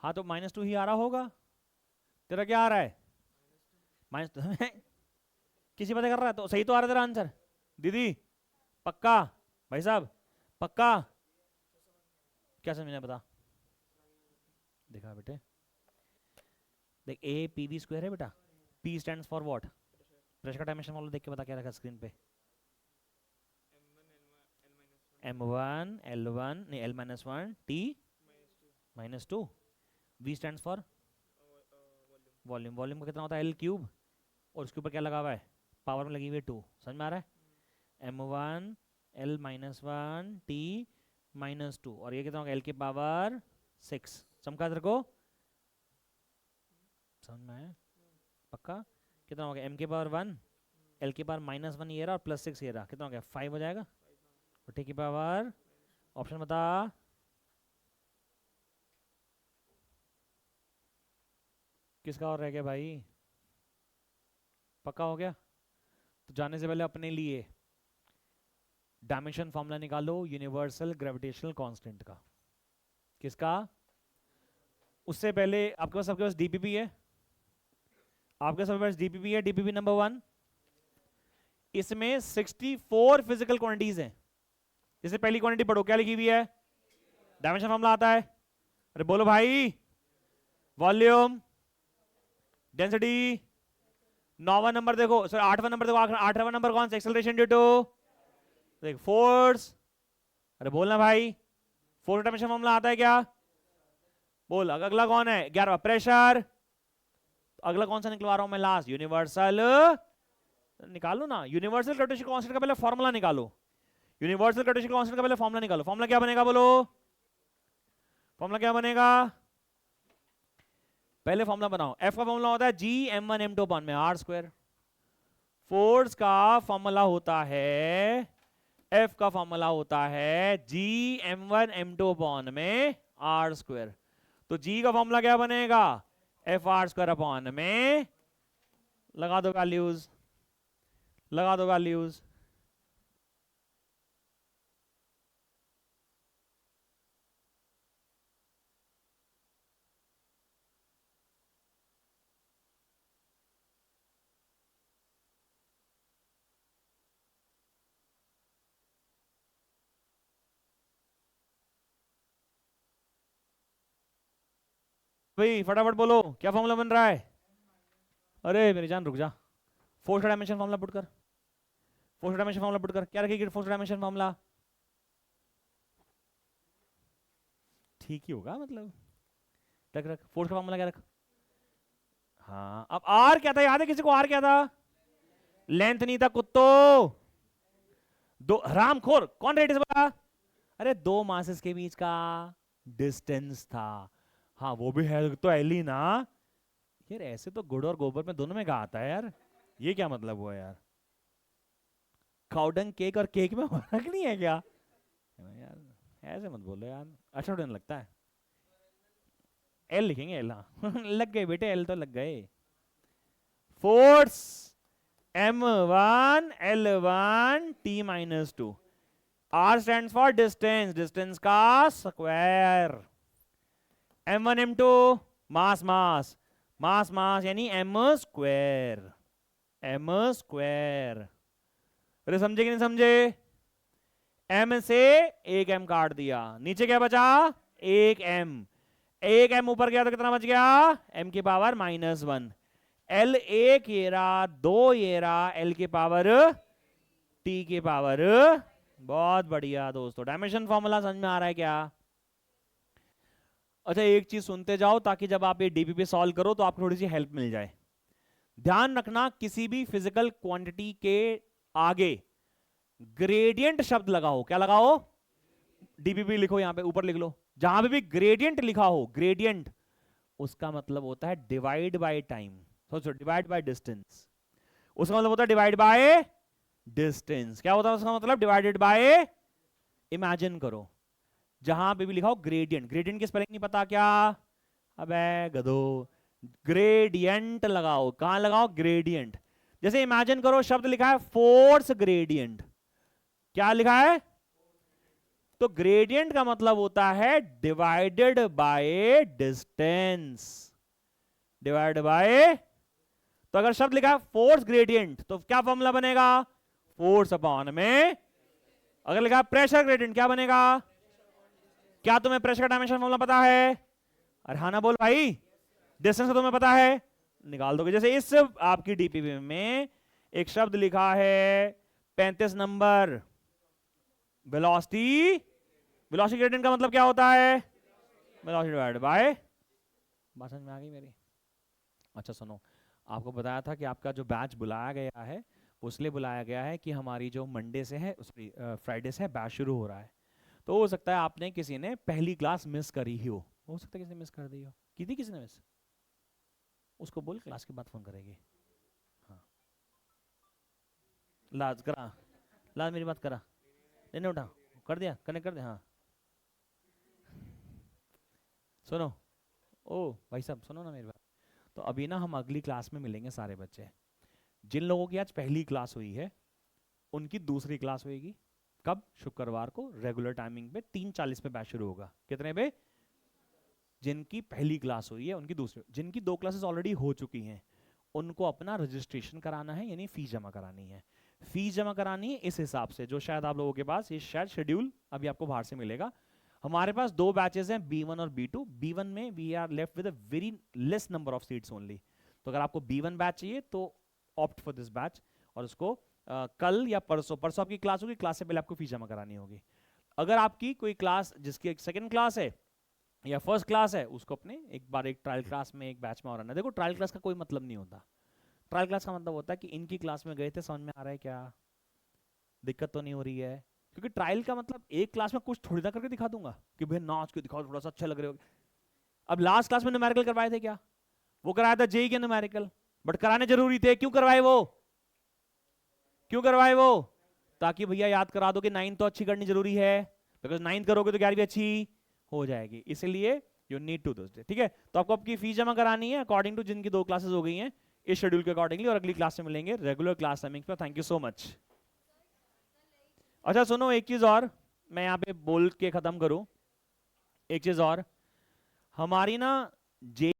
हाँ तो -2 ही आ रहा होगा। तेरा क्या आ रहा है? माइनस किसी पता कर रहा है तो सही तो आ रहा है तेरा आंसर। दीदी पक्का, भाई साहब पक्का, क्या समझना है बता। देखा बेटे, देख ए पी वी स्क्वायर है बेटा, P stands for what, pressure का डायमेंशन वाला देख के बता क्या रखा स्क्रीन पे। m1 l1 नहीं l minus one t minus two, v stands for volume, volume का कितना होता है l क्यूब, और उसके ऊपर क्या लगा हुआ है, पावर में लगी हुई है 2, समझ में आ रहा है। m1 l minus one t minus two, और ये कितना होगा l की पावर 6, चमका तेरे को, समझ में आया पक्का। कितना हो गया m की पावर 1, l की पावर माइनस 1 ये रहा और प्लस 6 ये रहा, कितना हो गया 5 हो जाएगा, और t की पावर, ऑप्शन बता। किसका और रह गया भाई, पक्का हो गया। तो जाने से पहले अपने लिए डायमेंशन फॉर्मूला निकालो यूनिवर्सल ग्रेविटेशनल कांस्टेंट का। किसका, उससे पहले आपके पास डीपीपी है, आपके सबके पास डीपीपी है, डीपीपी नंबर 1, इसमें 64 फिजिकल क्वांटिटीज हैं। जैसे पहली क्वांटिटी पढ़ो, क्या लिखी हुई है, डायमेंशन फॉर्मूला आता है, अरे बोलो भाई, वॉल्यूम, डेंसिटी, 9वां नंबर देखो, सॉरी 8वां नंबर देखो, 8वां नंबर कौन सा, एक्सेलरेशन ड्यू टू देख फोर्स, अरे बोलना भाई, फोर्स डायमेंशन फॉर्मूला आता है क्या, बोल। अगला कौन है, 11वां प्रेशर, अगला कौन सा निकलवा रहा हूं मैं लास्ट, यूनिवर्सल, निकालो ना यूनिवर्सल ग्रेविटेशनल कांस्टेंट का पहले फॉर्मूला निकालो, यूनिवर्सल ग्रेविटेशनल कांस्टेंट का पहले फॉर्मूला निकालो, फॉर्मूला क्या बनेगा बोलो, फॉर्मूला क्या बनेगा, पहले फॉर्मूला बनाओ। एफ का फॉर्मूला होता है जी m1 m2 अपॉन में r स्क्वायर, फोर्स का फॉर्मूला होता है, एफ का फॉर्मूला होता है जी m1 m2 अपॉन में r स्क्वायर, तो जी का फॉर्मूला क्या बनेगा, एफ आर स्क्वायर अपॉन में, लगा दो वैल्यूज, लगा दो वैल्यूज, भाई फटाफट बोलो क्या फॉर्मूला बन रहा है, अरे मेरी जान रुक जा, फोर्स डायमेंशन फॉर्मूला पुट कर, फोर्स डायमेंशन फॉर्मूला पुट कर, क्या रखेगी फोर्स डायमेंशन फॉर्मूला, ठीक ही होगा मतलब, रख रख फोर्स का फॉर्मूला क्या रख, हाँ अब आर क्या था, याद है किसी को आर क्या था, लेंथ नहीं था कुत्तो, दो हरामखोर, कौन रेडियस बोला, अरे दो मासेस के बीच का डिस्टेंस था, हाँ वो भी है तो एल ही ना यार, ऐसे तो गुड़ और गोबर में दोनों में कहा आता है यार, ये क्या मतलब हुआ यार, काउडंग केक और केक में फर्क नहीं है क्या यार, ऐसे मत बोलो यार, अच्छा उड़ने लगता है, एल लिखेंगे एल, हाँ लग गए बेटे, एल तो लग गए, force m1 l1 t minus two, r stands for distance, distance का स्क्वायर, m1 m2 मास मास, मास मास यानी m स्क्वायर, m स्क्वायर, अरे समझे कि नहीं समझे, m से एक m काट दिया, नीचे क्या बचा, एक m ऊपर गया तो कितना बच गया, m की पावर -1, l एक ये रहा, दो ये रहा, l की पावर t की पावर, बहुत बढ़िया दोस्तों, डायमेंशन फॉर्मूला समझ में आ रहा है क्या। अच्छा एक चीज सुनते जाओ ताकि जब आप ये डीपीपी सॉल्व करो तो आपको थोड़ी सी हेल्प मिल जाए, ध्यान रखना किसी भी फिजिकल क्वांटिटी के आगे ग्रेडियंट शब्द लगाओ, क्या लगाओ, डीपीपी लिखो, यहां पे ऊपर लिख लो, जहां पे भी ग्रेडियंट लिखा हो, ग्रेडियंट उसका मतलब होता है डिवाइड बाय टाइम, सोचो डिवाइड बाय डिस्टेंस, उसका मतलब होता है डिवाइड बाय डिस्टेंस, क्या होता है उसका मतलब, डिवाइडेड बाय, इमेजिन करो जहां पे भी लिखा हो ग्रेडियंट, ग्रेडियंट की स्पेलिंग नहीं पता क्या, अबे गधो, ग्रेडियंट लगाओ, कहां लगाओ ग्रेडियंट, जैसे इमेजिन करो शब्द लिखा है फोर्स ग्रेडियंट, क्या लिखा है, तो ग्रेडियंट का मतलब होता है divided by distance, divide by, तो अगर शब्द लिखा है फोर्स ग्रेडियंट तो क्या फॉर्मूला बनेगा, फोर्स अपॉन में, अगर लिखा प्रेशर ग्रेडियंट क्या बनेगा? क्या तुम्हें प्रेशर का डायमेंशन फॉर्मूला पता है? अरे हाँ ना बोल भाई, डिस्टेंस का तुम्हें पता है, निकाल दोगे। जैसे इस आपकी डीपीपी में एक शब्द लिखा है 35 नंबर, वेलोसिटी, वेलोसिटी ग्रेडियंट का मतलब क्या होता है? वेलोसिटी डिवाइडेड बाय, बात समझ में आ गई मेरी? अच्छा सुनो, आपको बताया था कि आपका जो बैच बुलाया गया है वो इसलिए बुलाया गया है कि हमारी जो मंडे से है, फ्राइडे से बैच शुरू हो रहा है। तो हो सकता है आपने किसी ने पहली क्लास मिस करी ही हो सकता है किसी ने मिस कर दी हो। की थी किसी ने मिस? उसको बोल क्लास के बाद फोन करेगी। हाँ, लाज करा, लाज मेरी बात करा, नहीं उठा, कर दिया, कनेक्ट कर दिया। हाँ सुनो, ओ भाई साहब सुनो ना मेरी बात। तो अभी ना हम अगली क्लास में मिलेंगे सारे बच्चे। जिन लोगों की आज पहली क्लास हुई है उनकी दूसरी क्लास होगी कब? शुक्रवार को रेगुलर टाइमिंग पे 3:40 पे बैच शुरू होगा। कितने पे? जिनकी पहली क्लास हुई है उनकी दूसरी, जिनकी 2 क्लासेस ऑलरेडी हो चुकी हैं उनको अपना रजिस्ट्रेशन कराना है, यानी फीस जमा करानी है। फीस जमा करानी है इस हिसाब से, जो शायद आप लोगों के पास ये शायद शेड्यूल अभी आपको बाहर से मिलेगा। हमारे पास 2 बैचेस हैं, B1 और B2। B1 में we are left with a very less number of seats only. तो अगर आपको B1 बैच चाहिए तो ऑप्ट फॉर दिस बैच, और उसको कल या परसों, परसों आपकी क्लास होगी, क्लास से पहले आपको फीस जमा करानी होगी। अगर आपकी कोई क्लास जिसकी एक सेकंड क्लास है या फर्स्ट क्लास है, उसको अपने एक बार एक ट्रायल क्लास में एक बैच में और आना। देखो ट्रायल क्लास का कोई मतलब नहीं होता। ट्रायल क्लास का मतलब होता है कि इनकी क्लास में गए थे, समझ में आ रहा है क्या, दिक्कत तो नहीं हो रही है? क्योंकि ट्रायल का मतलब एक क्लास में कुछ थोड़ी ना करके दिखा दूंगा कि भाई नाच के दिखाओ थोड़ा सा अच्छा लग रहे हो। अब लास्ट क्लास में न्यूमेरिकल करवाए थे क्या? वो कराया था जेई के न्यूमेरिकल, बट कराने जरूरी थे। क्यों करवाए वो? क्यों करवाए वो? ताकि भैया याद करा दो कि 9 तो अच्छी करनी जरूरी है, बिकॉज 9 करोगे तो 11 भी अच्छी हो जाएगी, इसलिए यू नीड टू दिस। ठीक है, तो आपको आपकी फीस जमा करानी है अकॉर्डिंग टू जिनकी 2 क्लासेस हो गई हैं इस शेड्यूल के अकॉर्डिंगली, और अगली क्लास में मिलेंगे रेगुलर क्लास टाइमिंग पर। Thank you so much. अच्छा सुनो, एक चीज और मैं यहाँ पे बोल के खत्म करूं। एक चीज और, हमारी ना जे